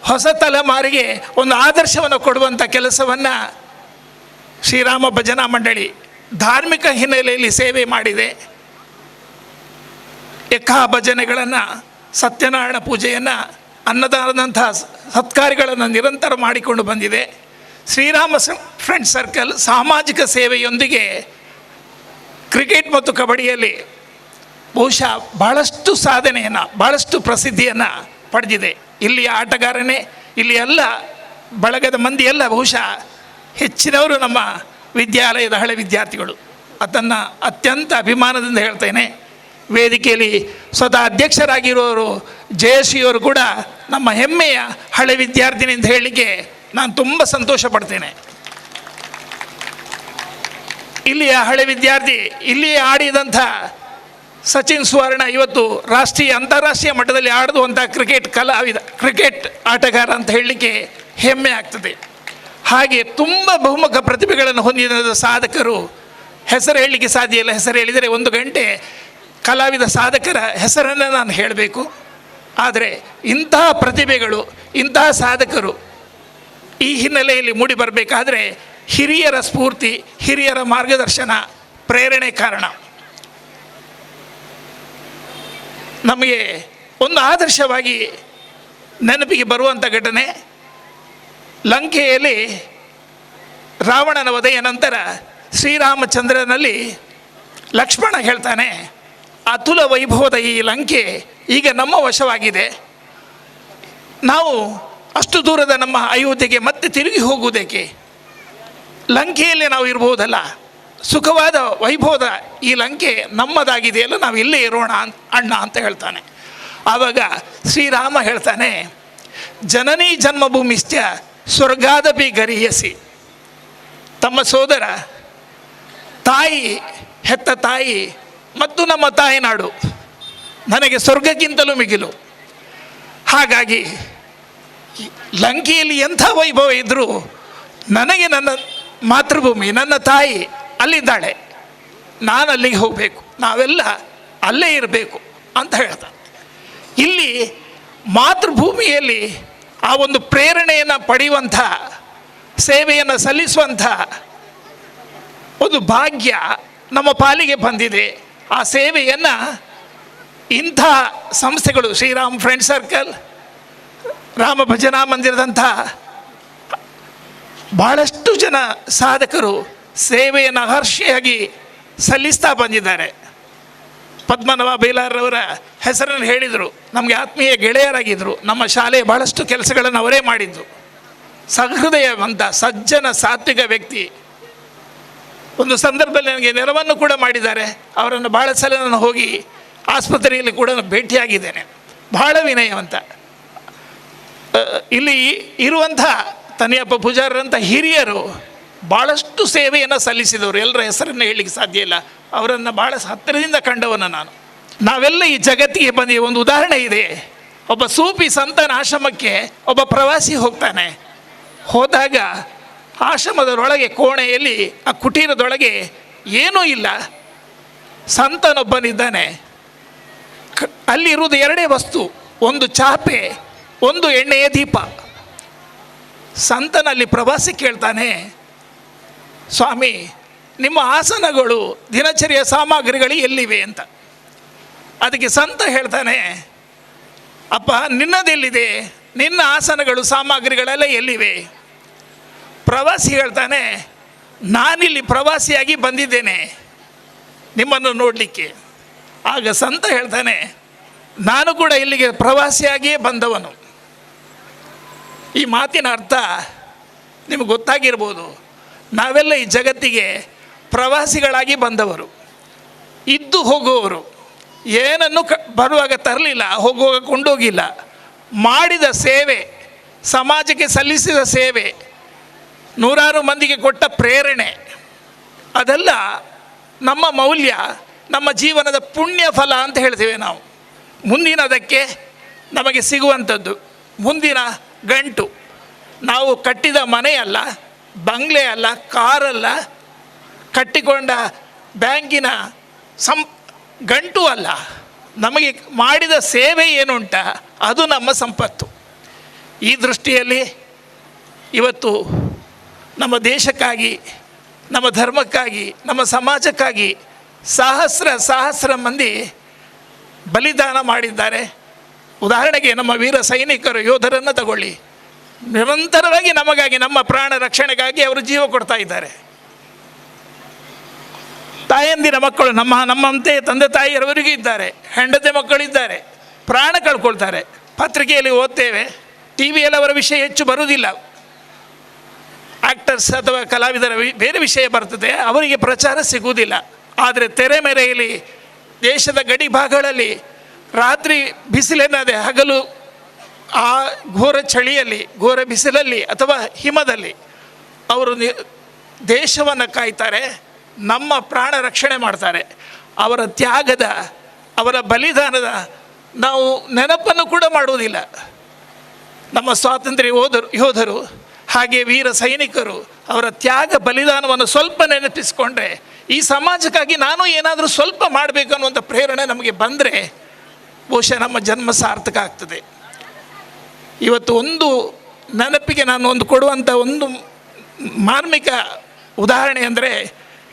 ಹೊಸ ತಲೆಮಾರಿಗೆ ಒಂದು ಆದರ್ಶವನ್ನು ಕೊಡುವಂಥ ಕೆಲಸವನ್ನು ಶ್ರೀರಾಮ ಭಜನಾ ಮಂಡಳಿ ಧಾರ್ಮಿಕ ಹಿನ್ನೆಲೆಯಲ್ಲಿ ಸೇವೆ ಮಾಡಿದೆ. ಎಕ್ಕಾ ಭಜನೆಗಳನ್ನು, ಸತ್ಯನಾರಾಯಣ ಪೂಜೆಯನ್ನು, ಅನ್ನದಾನದಂಥ ಸತ್ಕಾರ್ಯಗಳನ್ನು ನಿರಂತರ ಮಾಡಿಕೊಂಡು ಬಂದಿದೆ. ಶ್ರೀರಾಮ ಫ್ರೆಂಡ್ ಸರ್ಕಲ್ ಸಾಮಾಜಿಕ ಸೇವೆಯೊಂದಿಗೆ ಕ್ರಿಕೆಟ್ ಮತ್ತು ಕಬಡ್ಡಿಯಲ್ಲಿ ಬಹುಶಃ ಬಹಳಷ್ಟು ಸಾಧನೆಯನ್ನು, ಬಹಳಷ್ಟು ಪ್ರಸಿದ್ಧಿಯನ್ನು ಪಡೆದಿದೆ. ಇಲ್ಲಿಯ ಆಟಗಾರನೇ, ಇಲ್ಲಿ ಎಲ್ಲ ಬಳಗದ ಮಂದಿ ಎಲ್ಲ ಬಹುಶಃ ಹೆಚ್ಚಿನವರು ನಮ್ಮ ವಿದ್ಯಾಲಯದ ಹಳೆ ವಿದ್ಯಾರ್ಥಿಗಳು. ಅದನ್ನು ಅತ್ಯಂತ ಅಭಿಮಾನದಿಂದ ಹೇಳ್ತೇನೆ. ವೇದಿಕೆಯಲ್ಲಿ ಸ್ವತಃ ಅಧ್ಯಕ್ಷರಾಗಿರೋರು ಜಯಶ್ರೀಯವರು ಕೂಡ ನಮ್ಮ ಹೆಮ್ಮೆಯ ಹಳೆ ವಿದ್ಯಾರ್ಥಿನಿ ಅಂತ ಹೇಳಲಿಕ್ಕೆ ನಾನು ತುಂಬ ಸಂತೋಷ ಪಡ್ತೇನೆ. ಇಲ್ಲಿಯ ಹಳೆ ವಿದ್ಯಾರ್ಥಿ, ಇಲ್ಲಿಯೇ ಆಡಿದಂಥ ಸಚಿನ್ ಸುವರ್ಣ ಇವತ್ತು ರಾಷ್ಟ್ರೀಯ ಅಂತಾರಾಷ್ಟ್ರೀಯ ಮಟ್ಟದಲ್ಲಿ ಆಡುವಂಥ ಕ್ರಿಕೆಟ್ ಆಟಗಾರ ಅಂತ ಹೇಳಲಿಕ್ಕೆ ಹೆಮ್ಮೆ ಆಗ್ತದೆ. ಹಾಗೆ ತುಂಬ ಬಹುಮುಖ ಪ್ರತಿಭೆಗಳನ್ನು ಹೊಂದಿದ ಸಾಧಕರು, ಹೆಸರು ಹೇಳಲಿಕ್ಕೆ ಸಾಧ್ಯ ಇಲ್ಲ. ಹೆಸರು ಹೇಳಿದರೆ 1 ಗಂಟೆ ಕಲಾವಿದ ಸಾಧಕರ ಹೆಸರನ್ನು ನಾನು ಹೇಳಬೇಕು. ಆದರೆ ಇಂತಹ ಪ್ರತಿಭೆಗಳು, ಇಂತಹ ಸಾಧಕರು ಈ ಹಿನ್ನೆಲೆಯಲ್ಲಿ ಮೂಡಿ ಬರಬೇಕಾದ್ರೆ ಹಿರಿಯರ ಸ್ಫೂರ್ತಿ, ಹಿರಿಯರ ಮಾರ್ಗದರ್ಶನ, ಪ್ರೇರಣೆ ಕಾರಣ. ನಮಗೆ ಒಂದು ಆದರ್ಶವಾಗಿ ನೆನಪಿಗೆ ಬರುವಂಥ ಘಟನೆ, ಲಂಕೆಯಲ್ಲಿ ರಾವಣನ ವಧೆಯ ನಂತರ ಶ್ರೀರಾಮಚಂದ್ರನಲ್ಲಿ ಲಕ್ಷ್ಮಣ ಹೇಳ್ತಾನೆ, ಅತುಲ ವೈಭವದ ಈ ಲಂಕೆ ಈಗ ನಮ್ಮ ವಶವಾಗಿದೆ, ನಾವು ಅಷ್ಟು ದೂರದ ನಮ್ಮ ಅಯೋಧ್ಯೆಗೆ ಮತ್ತೆ ತಿರುಗಿ ಹೋಗುವುದಕ್ಕೆ, ಲಂಕೆಯಲ್ಲೇ ನಾವು ಇರ್ಬೋದಲ್ಲ, ಸುಖವಾದ ವೈಭವದ ಈ ಲಂಕೆ ನಮ್ಮದಾಗಿದೆಯಲ್ಲ, ನಾವು ಇಲ್ಲೇ ಇರೋಣ ಅಣ್ಣ ಅಂತ ಹೇಳ್ತಾನೆ. ಆವಾಗ ಶ್ರೀರಾಮ ಹೇಳ್ತಾನೆ, ಜನನೀ ಜನ್ಮಭೂಮಿಶ್ಚ ಸ್ವರ್ಗಾದಪಿ ಗರಿಯಸಿ. ತಮ್ಮ ಸೋದರ, ತಾಯಿ, ಹೆತ್ತ ತಾಯಿ ಮತ್ತು ನಮ್ಮ ತಾಯಿನಾಡು ನನಗೆ ಸ್ವರ್ಗಕ್ಕಿಂತಲೂ ಮಿಗಿಲು. ಹಾಗಾಗಿ ಲಂಕೆಯಲ್ಲಿ ಎಂಥ ವೈಭವ ಇದ್ದರೂ ನನಗೆ ನನ್ನ ಮಾತೃಭೂಮಿ, ನನ್ನ ತಾಯಿ ಅಲ್ಲಿದ್ದಾಳೆ, ನಾನು ಅಲ್ಲಿಗೆ ಹೋಗಬೇಕು, ನಾವೆಲ್ಲ ಅಲ್ಲೇ ಇರಬೇಕು ಅಂತ ಹೇಳ್ತಾರೆ. ಇಲ್ಲಿ ಮಾತೃಭೂಮಿಯಲ್ಲಿ ಆ ಒಂದು ಪ್ರೇರಣೆಯನ್ನು ಪಡೆಯುವಂಥ, ಸೇವೆಯನ್ನು ಸಲ್ಲಿಸುವಂಥ ಒಂದು ಭಾಗ್ಯ ನಮ್ಮ ಪಾಲಿಗೆ ಬಂದಿದೆ. ಆ ಸೇವೆಯನ್ನು ಇಂಥ ಸಂಸ್ಥೆಗಳು, ಶ್ರೀರಾಮ್ ಫ್ರೆಂಡ್ ಸರ್ಕಲ್, ರಾಮ ಭಜನಾ ಮಂದಿರದಂಥ ಭಾಳಷ್ಟು ಜನ ಸಾಧಕರು ಸೇವೆಯನ್ನು ಅಹರ್ಷಿಯಾಗಿ ಸಲ್ಲಿಸ್ತಾ ಬಂದಿದ್ದಾರೆ. ಪದ್ಮನಾಭ ಬೇಲಾರವರ ಹೆಸರನ್ನು ಹೇಳಿದರು, ನಮಗೆ ಆತ್ಮೀಯ ಗೆಳೆಯರಾಗಿದ್ದರು. ನಮ್ಮ ಶಾಲೆಯ ಭಾಳಷ್ಟು ಕೆಲಸಗಳನ್ನು ಅವರೇ ಮಾಡಿದ್ದು. ಸಹೃದಯವಂತ, ಸಜ್ಜನ, ಸಾತ್ವಿಕ ವ್ಯಕ್ತಿ. ಒಂದು ಸಂದರ್ಭದಲ್ಲಿ ನನಗೆ ನೆರವನ್ನು ಕೂಡ ಮಾಡಿದ್ದಾರೆ. ಅವರನ್ನು ಭಾಳ ಸಲ ನಾನು ಹೋಗಿ ಆಸ್ಪತ್ರೆಯಲ್ಲಿ ಕೂಡ ಭೇಟಿಯಾಗಿದ್ದೇನೆ. ಭಾಳ ವಿನಯವಂತ. ಇಲ್ಲಿ ಇರುವಂಥ ತನಿಯಪ್ಪ ಪೂಜಾರರಂಥ ಹಿರಿಯರು ಭಾಳಷ್ಟು ಸೇವೆಯನ್ನು ಸಲ್ಲಿಸಿದವರು. ಎಲ್ಲರ ಹೆಸರನ್ನು ಹೇಳಲಿಕ್ಕೆ ಸಾಧ್ಯ ಇಲ್ಲ. ಅವರನ್ನು ಭಾಳ ಹತ್ತಿರದಿಂದ ಕಂಡವನು ನಾನು. ನಾವೆಲ್ಲ ಈ ಜಗತ್ತಿಗೆ ಬಂದ ಒಂದು ಉದಾಹರಣೆ ಇದೆ. ಒಬ್ಬ ಸೂಫಿ ಸಂತನ ಆಶ್ರಮಕ್ಕೆ ಒಬ್ಬ ಪ್ರವಾಸಿ ಹೋಗ್ತಾನೆ. ಹೋದಾಗ ಆಶ್ರಮದೊಳಗೆ ಕೋಣೆಯಲ್ಲಿ, ಆ ಕುಟೀರದೊಳಗೆ ಏನೂ ಇಲ್ಲ. ಸಂತನೊಬ್ಬನಿದ್ದಾನೆ. ಅಲ್ಲಿರುವುದು ಎರಡೇ ವಸ್ತು, ಒಂದು ಚಾಪೆ, ಒಂದು ಎಣ್ಣೆಯ ದೀಪ. ಸಂತನಲ್ಲಿ ಪ್ರವಾಸಿ ಕೇಳ್ತಾನೆ, ಸ್ವಾಮಿ, ನಿಮ್ಮ ಆಸನಗಳು, ದಿನಚರಿಯ ಸಾಮಗ್ರಿಗಳು ಎಲ್ಲಿವೆ ಅಂತ. ಅದಕ್ಕೆ ಸಂತ ಹೇಳ್ತಾನೆ, ಅಪ್ಪ ನಿನ್ನದೆಲ್ಲಿದೆ, ನಿನ್ನ ಆಸನಗಳು ಸಾಮಗ್ರಿಗಳೆಲ್ಲ ಎಲ್ಲಿವೆ? ಪ್ರವಾಸಿ ಹೇಳ್ತಾನೆ, ನಾನಿಲ್ಲಿ ಪ್ರವಾಸಿಯಾಗಿ ಬಂದಿದ್ದೇನೆ ನಿಮ್ಮನ್ನು ನೋಡಲಿಕ್ಕೆ. ಆಗ ಸಂತ ಹೇಳ್ತಾನೆ, ನಾನು ಕೂಡ ಇಲ್ಲಿಗೆ ಪ್ರವಾಸಿಯಾಗಿಯೇ ಬಂದವನು. ಈ ಮಾತಿನ ಅರ್ಥ ನಿಮಗೆ ಗೊತ್ತಾಗಿರ್ಬೋದು. ನಾವೆಲ್ಲ ಈ ಜಗತ್ತಿಗೆ ಪ್ರವಾಸಿಗಳಾಗಿ ಬಂದವರು, ಇದ್ದು ಹೋಗುವವರು. ಏನನ್ನು ಬರುವಾಗ ತರಲಿಲ್ಲ, ಹೋಗುವಾಗ ಕೊಂಡೋಗಿಲ್ಲ. ಮಾಡಿದ ಸೇವೆ, ಸಮಾಜಕ್ಕೆ ಸಲ್ಲಿಸಿದ ಸೇವೆ, ನೂರಾರು ಮಂದಿಗೆ ಕೊಟ್ಟ ಪ್ರೇರಣೆ, ಅದೆಲ್ಲ ನಮ್ಮ ಮೌಲ್ಯ, ನಮ್ಮ ಜೀವನದ ಪುಣ್ಯ ಫಲ ಅಂತ ಹೇಳ್ತೇವೆ ನಾವು. ಮುಂದಿನದಕ್ಕೆ ನಮಗೆ ಸಿಗುವಂಥದ್ದು ಮುಂದಿನ ಗಂಟು. ನಾವು ಕಟ್ಟಿದ ಮನೆಯಲ್ಲ, ಬಂಗ್ಲೆ ಅಲ್ಲ, ಕಾರಲ್ಲ, ಕಟ್ಟಿಕೊಂಡ ಬ್ಯಾಂಕಿನ ಗಂಟು ಅಲ್ಲ. ನಮಗೆ ಮಾಡಿದ ಸೇವೆ ಏನುಂಟ ಅದು ನಮ್ಮ ಸಂಪತ್ತು. ಈ ದೃಷ್ಟಿಯಲ್ಲಿ ಇವತ್ತು ನಮ್ಮ ದೇಶಕ್ಕಾಗಿ, ನಮ್ಮ ಧರ್ಮಕ್ಕಾಗಿ, ನಮ್ಮ ಸಮಾಜಕ್ಕಾಗಿ ಸಹಸ್ರ ಮಂದಿ ಬಲಿದಾನ ಮಾಡಿದ್ದಾರೆ. ಉದಾಹರಣೆಗೆ ನಮ್ಮ ವೀರ ಸೈನಿಕರು, ಯೋಧರನ್ನು ತಗೊಳ್ಳಿ. ನಿರಂತರವಾಗಿ ನಮಗಾಗಿ, ನಮ್ಮ ಪ್ರಾಣ ರಕ್ಷಣೆಗಾಗಿ ಅವರು ಜೀವ ಕೊಡ್ತಾ ಇದ್ದಾರೆ. ತಾಯಂದಿರ ಮಕ್ಕಳು ನಮ್ಮಂತೆ ತಂದೆ ತಾಯಿಯವರಿಗೂ ಇದ್ದಾರೆ, ಹೆಂಡತಿ ಮಕ್ಕಳಿದ್ದಾರೆ, ಪ್ರಾಣ ಕಳ್ಕೊಳ್ತಾರೆ. ಪತ್ರಿಕೆಯಲ್ಲಿ ಓದ್ತೇವೆ, ಟಿ ವಿಯಲ್ಲಿ ಅವರ ವಿಷಯ ಹೆಚ್ಚು ಬರುವುದಿಲ್ಲ. ಆ್ಯಕ್ಟರ್ಸ್ ಅಥವಾ ಕಲಾವಿದರ ಬೇರೆ ವಿಷಯ ಬರ್ತದೆ, ಅವರಿಗೆ ಪ್ರಚಾರ ಸಿಗುವುದಿಲ್ಲ. ಆದರೆ ತೆರೆ ಮೇರೆಯಲ್ಲಿ, ದೇಶದ ಗಡಿ ಭಾಗಗಳಲ್ಲಿ ರಾತ್ರಿ ಬಿಸಿಲೇನದೆ, ಹಗಲು ಆ ಘೋರ ಚಳಿಯಲ್ಲಿ, ಘೋರ ಬಿಸಿಲಲ್ಲಿ ಅಥವಾ ಹಿಮದಲ್ಲಿ ಅವರು ದೇಶವನ್ನು ಕಾಯ್ತಾರೆ, ನಮ್ಮ ಪ್ರಾಣ ರಕ್ಷಣೆ ಮಾಡ್ತಾರೆ. ಅವರ ತ್ಯಾಗದ, ಅವರ ಬಲಿದಾನದ ನಾವು ನೆನಪನ್ನು ಕೂಡ ಮಾಡುವುದಿಲ್ಲ. ನಮ್ಮ ಸ್ವಾತಂತ್ರ್ಯ ಯೋಧರು ಹಾಗೆ ವೀರ ಸೈನಿಕರು ಅವರ ತ್ಯಾಗ ಬಲಿದಾನವನ್ನು ಸ್ವಲ್ಪ ನೆನಪಿಸಿಕೊಂಡ್ರೆ, ಈ ಸಮಾಜಕ್ಕಾಗಿ ನಾನು ಏನಾದರೂ ಸ್ವಲ್ಪ ಮಾಡಬೇಕು ಅನ್ನುವಂಥ ಪ್ರೇರಣೆ ನಮಗೆ ಬಂದರೆ ಬಹುಶಃ ನಮ್ಮ ಜನ್ಮ ಸಾರ್ಥಕ ಆಗ್ತದೆ. ಇವತ್ತು ಒಂದು ನೆನಪಿಗೆ ನಾನು ಒಂದು ಕೊಡುವಂಥ ಒಂದು ಮಾರ್ಮಿಕ ಉದಾಹರಣೆ ಅಂದರೆ,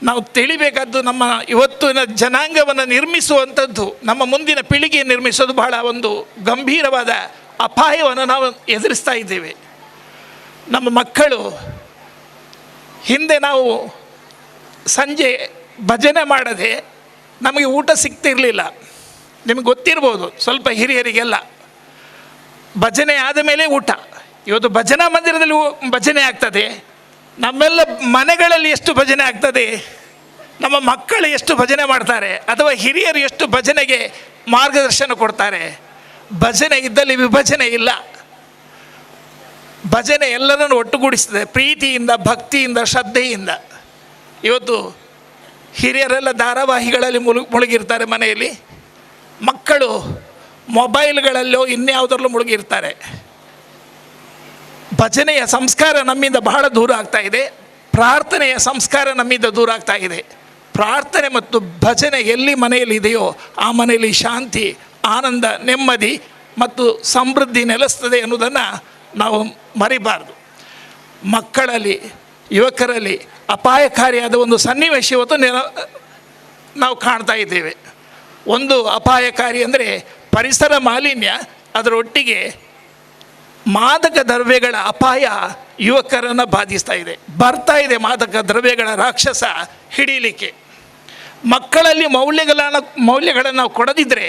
ನಾವು ತಿಳಿಬೇಕಾದ್ದು ನಮ್ಮ ಇವತ್ತಿನ ಜನಾಂಗವನ್ನು ನಿರ್ಮಿಸುವಂಥದ್ದು, ನಮ್ಮ ಮುಂದಿನ ಪೀಳಿಗೆ ನಿರ್ಮಿಸೋದು ಬಹಳ ಒಂದು ಗಂಭೀರವಾದ ಅಪಾಯವನ್ನು ನಾವು ಎದುರಿಸ್ತಾ ಇದ್ದೇವೆ. ನಮ್ಮ ಮಕ್ಕಳು, ಹಿಂದೆ ನಾವು ಸಂಜೆ ಭಜನೆ ಮಾಡದೆ ನಮಗೆ ಊಟ ಸಿಗ್ತಿರಲಿಲ್ಲ. ನಿಮಗೆ ಗೊತ್ತಿರ್ಬೋದು, ಸ್ವಲ್ಪ ಹಿರಿಯರಿಗೆಲ್ಲ ಭಜನೆ ಆದ ಮೇಲೆ ಊಟ. ಇವತ್ತು ಭಜನಾ ಮಂದಿರದಲ್ಲಿ ಭಜನೆ ಆಗ್ತದೆ, ನಮ್ಮೆಲ್ಲ ಮನೆಗಳಲ್ಲಿ ಎಷ್ಟು ಭಜನೆ ಆಗ್ತದೆ, ನಮ್ಮ ಮಕ್ಕಳು ಎಷ್ಟು ಭಜನೆ ಮಾಡ್ತಾರೆ, ಅಥವಾ ಹಿರಿಯರು ಎಷ್ಟು ಭಜನೆಗೆ ಮಾರ್ಗದರ್ಶನ ಕೊಡ್ತಾರೆ. ಭಜನೆ ಇದ್ದಲ್ಲಿ ವಿಭಜನೆ ಇಲ್ಲ. ಭಜನೆ ಎಲ್ಲರನ್ನು ಒಟ್ಟುಗೂಡಿಸ್ತದೆ, ಪ್ರೀತಿಯಿಂದ, ಭಕ್ತಿಯಿಂದ, ಶ್ರದ್ಧೆಯಿಂದ. ಇವತ್ತು ಹಿರಿಯರೆಲ್ಲ ಧಾರಾವಾಹಿಗಳಲ್ಲಿ ಮುಳುಗಿರ್ತಾರೆ ಮನೆಯಲ್ಲಿ. ಮಕ್ಕಳು ಮೊಬೈಲ್ಗಳಲ್ಲೋ ಇನ್ಯಾವುದರಲ್ಲೂ ಮುಳುಗಿರ್ತಾರೆ. ಭಜನೆಯ ಸಂಸ್ಕಾರ ನಮ್ಮಿಂದ ಬಹಳ ದೂರ ಆಗ್ತಾ ಇದೆ. ಪ್ರಾರ್ಥನೆಯ ಸಂಸ್ಕಾರ ನಮ್ಮಿಂದ ದೂರ ಆಗ್ತಾ ಇದೆ. ಪ್ರಾರ್ಥನೆ ಮತ್ತು ಭಜನೆ ಎಲ್ಲಿ ಮನೆಯಲ್ಲಿ ಇದೆಯೋ ಆ ಮನೆಯಲ್ಲಿ ಶಾಂತಿ, ಆನಂದ, ನೆಮ್ಮದಿ ಮತ್ತು ಸಮೃದ್ಧಿ ನೆಲೆಸ್ತದೆ ಅನ್ನೋದನ್ನು ನಾವು ಮರಿಬಾರ್ದು. ಮಕ್ಕಳಲ್ಲಿ, ಯುವಕರಲ್ಲಿ ಅಪಾಯಕಾರಿಯಾದ ಒಂದು ಸನ್ನಿವೇಶ ಇವತ್ತು ನಾವು ಕಾಣ್ತಾ ಇದ್ದೇವೆ. ಒಂದು ಅಪಾಯಕಾರಿ ಅಂದರೆ ಪರಿಸರ ಮಾಲಿನ್ಯ, ಅದರೊಟ್ಟಿಗೆ ಮಾದಕ ದ್ರವ್ಯಗಳ ಅಪಾಯ ಯುವಕರನ್ನು ಬಾಧಿಸ್ತಾ ಇದೆ. ಬರ್ತಾ ಇದೆ ಮಾದಕ ದ್ರವ್ಯಗಳ ರಾಕ್ಷಸ ಹಿಡೀಲಿಕ್ಕೆ. ಮಕ್ಕಳಲ್ಲಿ ಮೌಲ್ಯಗಳನ್ನು ನಾವು ಕೊಡದಿದ್ದರೆ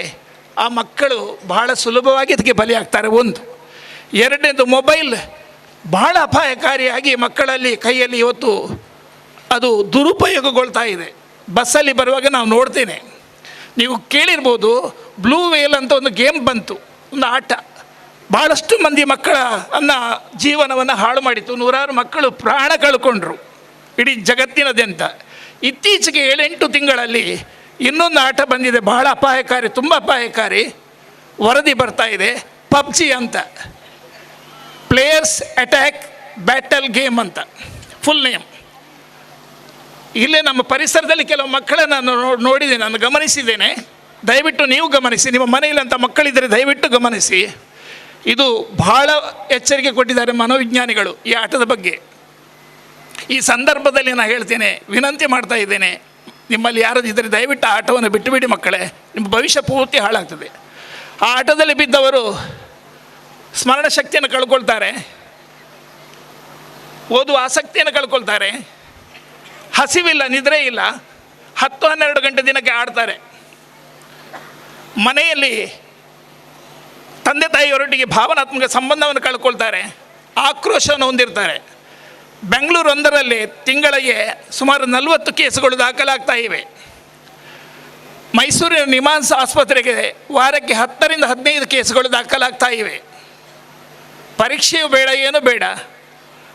ಆ ಮಕ್ಕಳು ಬಹಳ ಸುಲಭವಾಗಿ ಅದಕ್ಕೆ ಬಲಿಯಾಗ್ತಾರೆ. ಒಂದು. ಎರಡನೇದು, ಮೊಬೈಲ್ ಬಹಳ ಅಪಾಯಕಾರಿಯಾಗಿ ಮಕ್ಕಳಲ್ಲಿ ಕೈಯಲ್ಲಿ ಇವತ್ತು ಅದು ದುರುಪಯೋಗಗೊಳ್ತಾ ಇದೆ. ಬಸ್ಸಲ್ಲಿ ಬರುವಾಗ ನಾವು ನೋಡ್ತೇನೆ, ನೀವು ಕೇಳಿರ್ಬೋದು, ಬ್ಲೂ ವೇಲ್ ಅಂತ ಒಂದು ಗೇಮ್ ಬಂತು, ಒಂದು ಆಟ. ಭಾಳಷ್ಟು ಮಂದಿ ಮಕ್ಕಳ ಜೀವನವನ್ನು ಹಾಳು ಮಾಡಿತು. ನೂರಾರು ಮಕ್ಕಳು ಪ್ರಾಣ ಕಳ್ಕೊಂಡ್ರು ಇಡೀ ಜಗತ್ತಿನದ್ಯಂತ. ಇತ್ತೀಚೆಗೆ 7-8 ತಿಂಗಳಲ್ಲಿ ಇನ್ನೊಂದು ಆಟ ಬಂದಿದೆ, ಬಹಳ ಅಪಾಯಕಾರಿ, ತುಂಬ ಅಪಾಯಕಾರಿ. ವರದಿ ಬರ್ತಾ ಇದೆ, ಪಬ್ಜಿ ಅಂತ, ಪ್ಲೇಯರ್ಸ್ ಅಟ್ಯಾಕ್ ಬ್ಯಾಟಲ್ ಗೇಮ್ ಅಂತ ಫುಲ್ ನೇಮ್. ಇಲ್ಲೇ ನಮ್ಮ ಪರಿಸರದಲ್ಲಿ ಕೆಲವು ಮಕ್ಕಳನ್ನು ನಾನು ನೋಡಿದ್ದೇನೆ, ನಾನು ಗಮನಿಸಿದ್ದೇನೆ. ದಯವಿಟ್ಟು ನೀವು ಗಮನಿಸಿ, ನಿಮ್ಮ ಮನೆಯಲ್ಲಂಥ ಮಕ್ಕಳಿದ್ದರೆ ದಯವಿಟ್ಟು ಗಮನಿಸಿ. ಇದು ಬಹಳ ಎಚ್ಚರಿಕೆ ಕೊಟ್ಟಿದ್ದಾರೆ ಮನೋವಿಜ್ಞಾನಿಗಳು ಈ ಆಟದ ಬಗ್ಗೆ. ಈ ಸಂದರ್ಭದಲ್ಲಿ ನಾನು ಹೇಳ್ತೇನೆ, ವಿನಂತಿ ಮಾಡ್ತಾ ಇದ್ದೇನೆ, ನಿಮ್ಮಲ್ಲಿ ಯಾರಾದ್ರೂ ಇದ್ದರೆ ದಯವಿಟ್ಟು ಆ ಆಟವನ್ನು ಬಿಟ್ಟುಬಿಡಿ ಮಕ್ಕಳೇ, ನಿಮ್ಮ ಭವಿಷ್ಯ ಪೂರ್ತಿ ಹಾಳಾಗ್ತದೆ. ಆ ಆಟದಲ್ಲಿ ಬಿದ್ದವರು ಸ್ಮರಣ ಶಕ್ತಿಯನ್ನು ಕಳ್ಕೊಳ್ತಾರೆ, ಓದುವ ಆಸಕ್ತಿಯನ್ನು ಕಳ್ಕೊಳ್ತಾರೆ, ಹಸಿವಿಲ್ಲ, ನಿದ್ರೆ ಇಲ್ಲ, 10-12 ಗಂಟೆ ದಿನಕ್ಕೆ ಆಡ್ತಾರೆ. ಮನೆಯಲ್ಲಿ ತಂದೆ ತಾಯಿಯವರೊಟ್ಟಿಗೆ ಭಾವನಾತ್ಮಕ ಸಂಬಂಧವನ್ನು ಕಳ್ಕೊಳ್ತಾರೆ, ಆಕ್ರೋಶವನ್ನು ಹೊಂದಿರ್ತಾರೆ. ಬೆಂಗಳೂರು ಒಂದರಲ್ಲಿ ತಿಂಗಳಿಗೆ ಸುಮಾರು 40 ಕೇಸುಗಳು ದಾಖಲಾಗ್ತಾ ಇವೆ. ಮೈಸೂರಿನ ನಿಮಾನ್ಸ್ ಆಸ್ಪತ್ರೆಗೆ ವಾರಕ್ಕೆ 10-15 ಕೇಸುಗಳು ದಾಖಲಾಗ್ತಾ ಇವೆ. ಪರೀಕ್ಷೆಯೂ ಬೇಡ, ಏನೂ ಬೇಡ,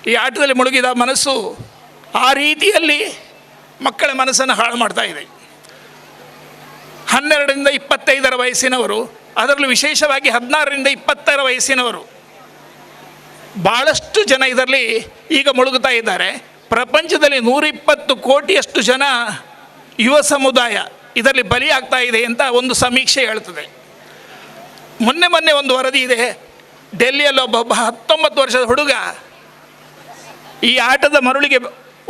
ಈ ಆಟದಲ್ಲಿ ಮುಳುಗಿದ ಮನಸ್ಸು ಆ ರೀತಿಯಲ್ಲಿ ಮಕ್ಕಳ ಮನಸ್ಸನ್ನು ಹಾಳು ಮಾಡ್ತಾ ಇದೆ. 12-25 ವಯಸ್ಸಿನವರು, ಅದರಲ್ಲೂ ವಿಶೇಷವಾಗಿ 16-20 ವಯಸ್ಸಿನವರು ಭಾಳಷ್ಟು ಜನ ಇದರಲ್ಲಿ ಈಗ ಮುಳುಗುತ್ತಾ ಇದ್ದಾರೆ. ಪ್ರಪಂಚದಲ್ಲಿ 120 ಕೋಟಿಯಷ್ಟು ಜನ ಯುವ ಸಮುದಾಯ ಇದರಲ್ಲಿ ಬಲಿಯಾಗ್ತಾ ಇದೆ ಅಂತ ಒಂದು ಸಮೀಕ್ಷೆ ಹೇಳ್ತದೆ. ಮೊನ್ನೆ ಒಂದು ವರದಿ ಇದೆ, ಡೆಲ್ಲಿಯಲ್ಲಿ ಒಬ್ಬ 19 ವರ್ಷದ ಹುಡುಗ ಈ ಆಟದ ಮರುಳಿಗೆ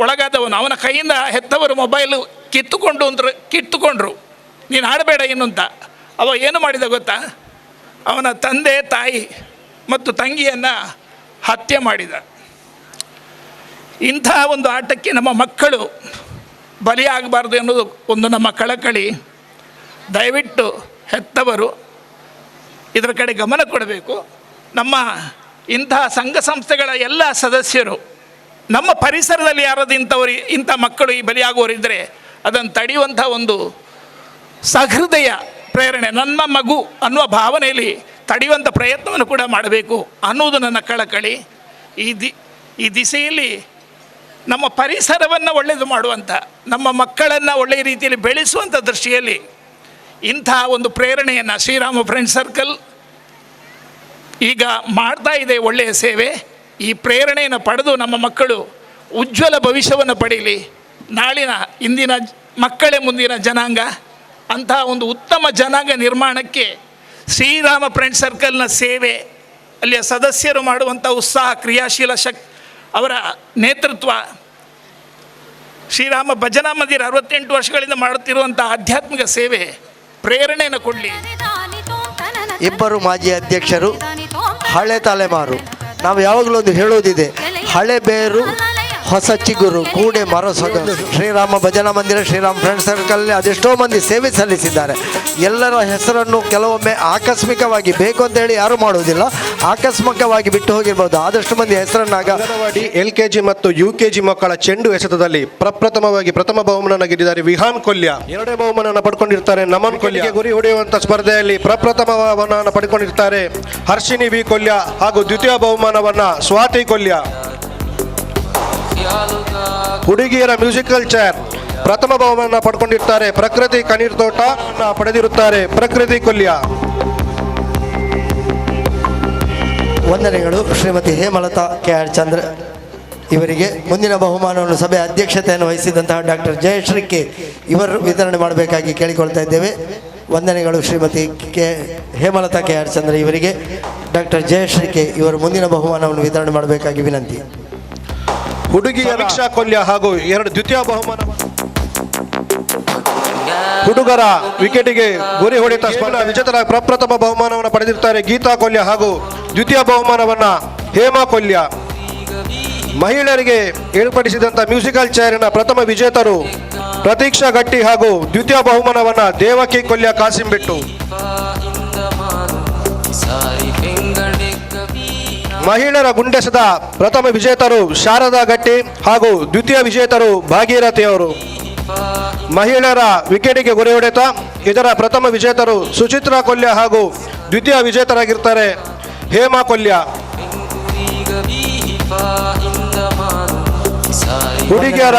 ಒಳಗಾದವನು, ಅವನ ಕೈಯಿಂದ ಹೆತ್ತವರು ಮೊಬೈಲು ಕಿತ್ತುಕೊಂಡ್ರು, ನೀನು ಆಡಬೇಡ ಏನು ಅಂತ. ಅವ ಏನು ಮಾಡಿದ ಗೊತ್ತಾ, ಅವನ ತಂದೆ ತಾಯಿ ಮತ್ತು ತಂಗಿಯನ್ನು ಹತ್ಯೆ ಮಾಡಿದ. ಇಂಥ ಒಂದು ಆಟಕ್ಕೆ ನಮ್ಮ ಮಕ್ಕಳು ಬಲಿಯಾಗಬಾರ್ದು ಎನ್ನುವುದು ಒಂದು ನಮ್ಮ ಕಳಕಳಿ. ದಯವಿಟ್ಟು ಹೆತ್ತವರು ಇದರ ಕಡೆ ಗಮನ ಕೊಡಬೇಕು. ನಮ್ಮ ಇಂತಹ ಸಂಘ ಸಂಸ್ಥೆಗಳ ಎಲ್ಲ ಸದಸ್ಯರು, ನಮ್ಮ ಪರಿಸರದಲ್ಲಿ ಯಾರಾದ್ರು ಇಂಥ ಮಕ್ಕಳು ಈ ಬಲಿಯಾಗುವವರಿದ್ದರೆ ಅದನ್ನು ತಡೆಯುವಂಥ ಒಂದು ಸಹೃದಯ ಪ್ರೇರಣೆ, ನನ್ನ ಮಗು ಅನ್ನುವ ಭಾವನೆಯಲ್ಲಿ ತಡೆಯುವಂಥ ಪ್ರಯತ್ನವನ್ನು ಕೂಡ ಮಾಡಬೇಕು ಅನ್ನುವುದು ನನ್ನ ಕಳಕಳಿ. ಈ ದಿಸೆಯಲ್ಲಿ ನಮ್ಮ ಪರಿಸರವನ್ನು ಒಳ್ಳೆಯದು ಮಾಡುವಂಥ, ನಮ್ಮ ಮಕ್ಕಳನ್ನು ಒಳ್ಳೆಯ ರೀತಿಯಲ್ಲಿ ಬೆಳೆಸುವಂಥ ದೃಷ್ಟಿಯಲ್ಲಿ ಇಂಥ ಒಂದು ಪ್ರೇರಣೆಯನ್ನು ಶ್ರೀರಾಮ ಫ್ರೆಂಡ್ಸ್ ಸರ್ಕಲ್ ಈಗ ಮಾಡ್ತಾ ಇದೆ, ಒಳ್ಳೆಯ ಸೇವೆ. ಈ ಪ್ರೇರಣೆಯನ್ನು ಪಡೆದು ನಮ್ಮ ಮಕ್ಕಳು ಉಜ್ವಲ ಭವಿಷ್ಯವನ್ನು ಪಡೀಲಿ. ಇಂದಿನ ಮಕ್ಕಳೇ ಮುಂದಿನ ಜನಾಂಗ. ಅಂತಹ ಒಂದು ಉತ್ತಮ ಜನಾಂಗ ನಿರ್ಮಾಣಕ್ಕೆ ಶ್ರೀರಾಮ ಫ್ರೆಂಡ್ಸ್ ಸರ್ಕಲ್ನ ಸೇವೆ, ಅಲ್ಲಿಯ ಸದಸ್ಯರು ಮಾಡುವಂಥ ಉತ್ಸಾಹ, ಕ್ರಿಯಾಶೀಲ ಅವರ ನೇತೃತ್ವ, ಶ್ರೀರಾಮ ಭಜನಾ ಮಂದಿರ 68 ವರ್ಷಗಳಿಂದ ಮಾಡುತ್ತಿರುವಂಥ ಆಧ್ಯಾತ್ಮಿಕ ಸೇವೆ ಪ್ರೇರಣೆಯನ್ನು ಕೊಡಲಿ. ಇಬ್ಬರು ಮಾಜಿ ಅಧ್ಯಕ್ಷರು, ಹಳೆ ತಲೆಮಾರು. ನಾವು ಯಾವಾಗಲೂ ಒಂದು ಹೇಳೋದಿದೆ, ಹಳೆ ಬೇರು ಹೊಸ ಚಿಗುರು ಕೂಡೆ ಮರಸೊಗ. ಶ್ರೀರಾಮ ಭಜನಾ ಮಂದಿರ, ಶ್ರೀರಾಮ ಫ್ರೆಂಡ್ಸ್ ಸರ್ಕಲ್ನಲ್ಲಿ ಅದೆಷ್ಟೋ ಮಂದಿ ಸೇವೆ ಸಲ್ಲಿಸಿದ್ದಾರೆ. ಎಲ್ಲರ ಹೆಸರನ್ನು ಕೆಲವೊಮ್ಮೆ ಆಕಸ್ಮಿಕವಾಗಿ, ಬೇಕು ಅಂತೇಳಿ ಯಾರೂ ಮಾಡುವುದಿಲ್ಲ, ಆಕಸ್ಮಿಕವಾಗಿ ಬಿಟ್ಟು ಹೋಗಿರ್ಬೋದು. ಆದಷ್ಟು ಮಂದಿ ಹೆಸರನ್ನಾಗ LKG ಮತ್ತು UKG ಮಕ್ಕಳ ಚೆಂಡು ಎಸೆತದಲ್ಲಿ ಪ್ರಥಮ ಬಹುಮಾನ ಗೆದ್ದಿದ್ದಾರೆ ವಿಹಾನ್ ಕೊಲ್ಯ. 2ನೇ ಬಹುಮಾನ ಪಡ್ಕೊಂಡಿರ್ತಾರೆ ನಮನ್ ಕೊಲ್ಯ. ಗುರಿ ಹೊಡೆಯುವಂಥ ಸ್ಪರ್ಧೆಯಲ್ಲಿ ಪ್ರಪ್ರಥಮ ಬಹುಮಾನ ಪಡ್ಕೊಂಡಿರ್ತಾರೆ ಹರ್ಷಿನಿ ವಿ ಕೊಲ್ಯ ಹಾಗೂ ದ್ವಿತೀಯ ಬಹುಮಾನವನ್ನು ಸ್ವಾತಿ ಕೊಲ್ಯ. ಹುಡುಗಿಯರ ಮ್ಯೂಸಿಕಲ್ ಚೇರ್ ಪ್ರಥಮ ಬಹುಮಾನ ಪಡ್ಕೊಂಡಿರ್ತಾರೆ ಪ್ರಕೃತಿ ಕಣ್ಣೀರ್ ತೋಟ, ಪಡೆದಿರುತ್ತಾರೆ ಪ್ರಕೃತಿ ಕೊಲ್ಯ. ವಂದನೆಗಳು ಶ್ರೀಮತಿ ಹೇಮಲತಾ KR ಚಂದ್ರ ಇವರಿಗೆ. ಮುಂದಿನ ಬಹುಮಾನವನ್ನು ಸಭೆ ಅಧ್ಯಕ್ಷತೆಯನ್ನು ವಹಿಸಿದಂತಹ ಡಾಕ್ಟರ್ ಜಯಶ್ರೀ ಕೆ ಇವರು ವಿತರಣೆ ಮಾಡಬೇಕಾಗಿ ಕೇಳಿಕೊಳ್ತಾ ಇದ್ದೇವೆ. ವಂದನೆಗಳು ಶ್ರೀಮತಿ ಹೇಮಲತಾ KR ಚಂದ್ರ ಇವರಿಗೆ. ಡಾಕ್ಟರ್ ಜಯಶ್ರೀ ಕೆ ಇವರು ಮುಂದಿನ ಬಹುಮಾನವನ್ನು ವಿತರಣೆ ಮಾಡಬೇಕಾಗಿ ವಿನಂತಿ. ಹುಡುಗಿಯ ಸಮೀಕ್ಷಾ ಕೊಲ್ಯ ಹಾಗೂ 2 ದ್ವಿತೀಯ ಬಹುಮಾನ. ಹುಡುಗರ ವಿಕೆಟಿಗೆ ಗುರಿ ಹೊಡೆತ ಸ್ಪರ್ಧಾ ವಿಜೇತರ ಪ್ರಪ್ರಥಮ ಬಹುಮಾನವನ್ನು ಪಡೆದಿರುತ್ತಾರೆ ಗೀತಾ ಕೊಲ್ಯ ಹಾಗೂ ದ್ವಿತೀಯ ಬಹುಮಾನವನ್ನು ಹೇಮಾ ಕೊಲ್ಯ. ಮಹಿಳೆಯರಿಗೆ ಏರ್ಪಡಿಸಿದಂಥ ಮ್ಯೂಸಿಕಲ್ ಚೇರಿನ ಪ್ರಥಮ ವಿಜೇತರು ಪ್ರತೀಕ್ಷಾ ಗಟ್ಟಿ ಹಾಗೂ ದ್ವಿತೀಯ ಬಹುಮಾನವನ್ನು ದೇವಕಿ ಕೊಲ್ಯ ಕಾಸಿಂಬೆಟ್ಟು. ಮಹಿಳೆಯರ ಗುಂಡೆಸದ ಪ್ರಥಮ ವಿಜೇತರು ಶಾರದಾ ಗಟ್ಟಿ ಹಾಗೂ ದ್ವಿತೀಯ ವಿಜೇತರು ಭಾಗೀರಥಿ ಅವರು. ಮಹಿಳೆಯರ ವಿಕೆಟಿಗೆ ಗುರಿ ಹೊಡೆತ ಇದರ ಪ್ರಥಮ ವಿಜೇತರು ಸುಚಿತ್ರಾ ಕೊಲ್ಯ ಹಾಗೂ ದ್ವಿತೀಯ ವಿಜೇತರಾಗಿರ್ತಾರೆ ಹೇಮಾ ಕೊಲ್ಯ. ಹುಡುಗಿಯರ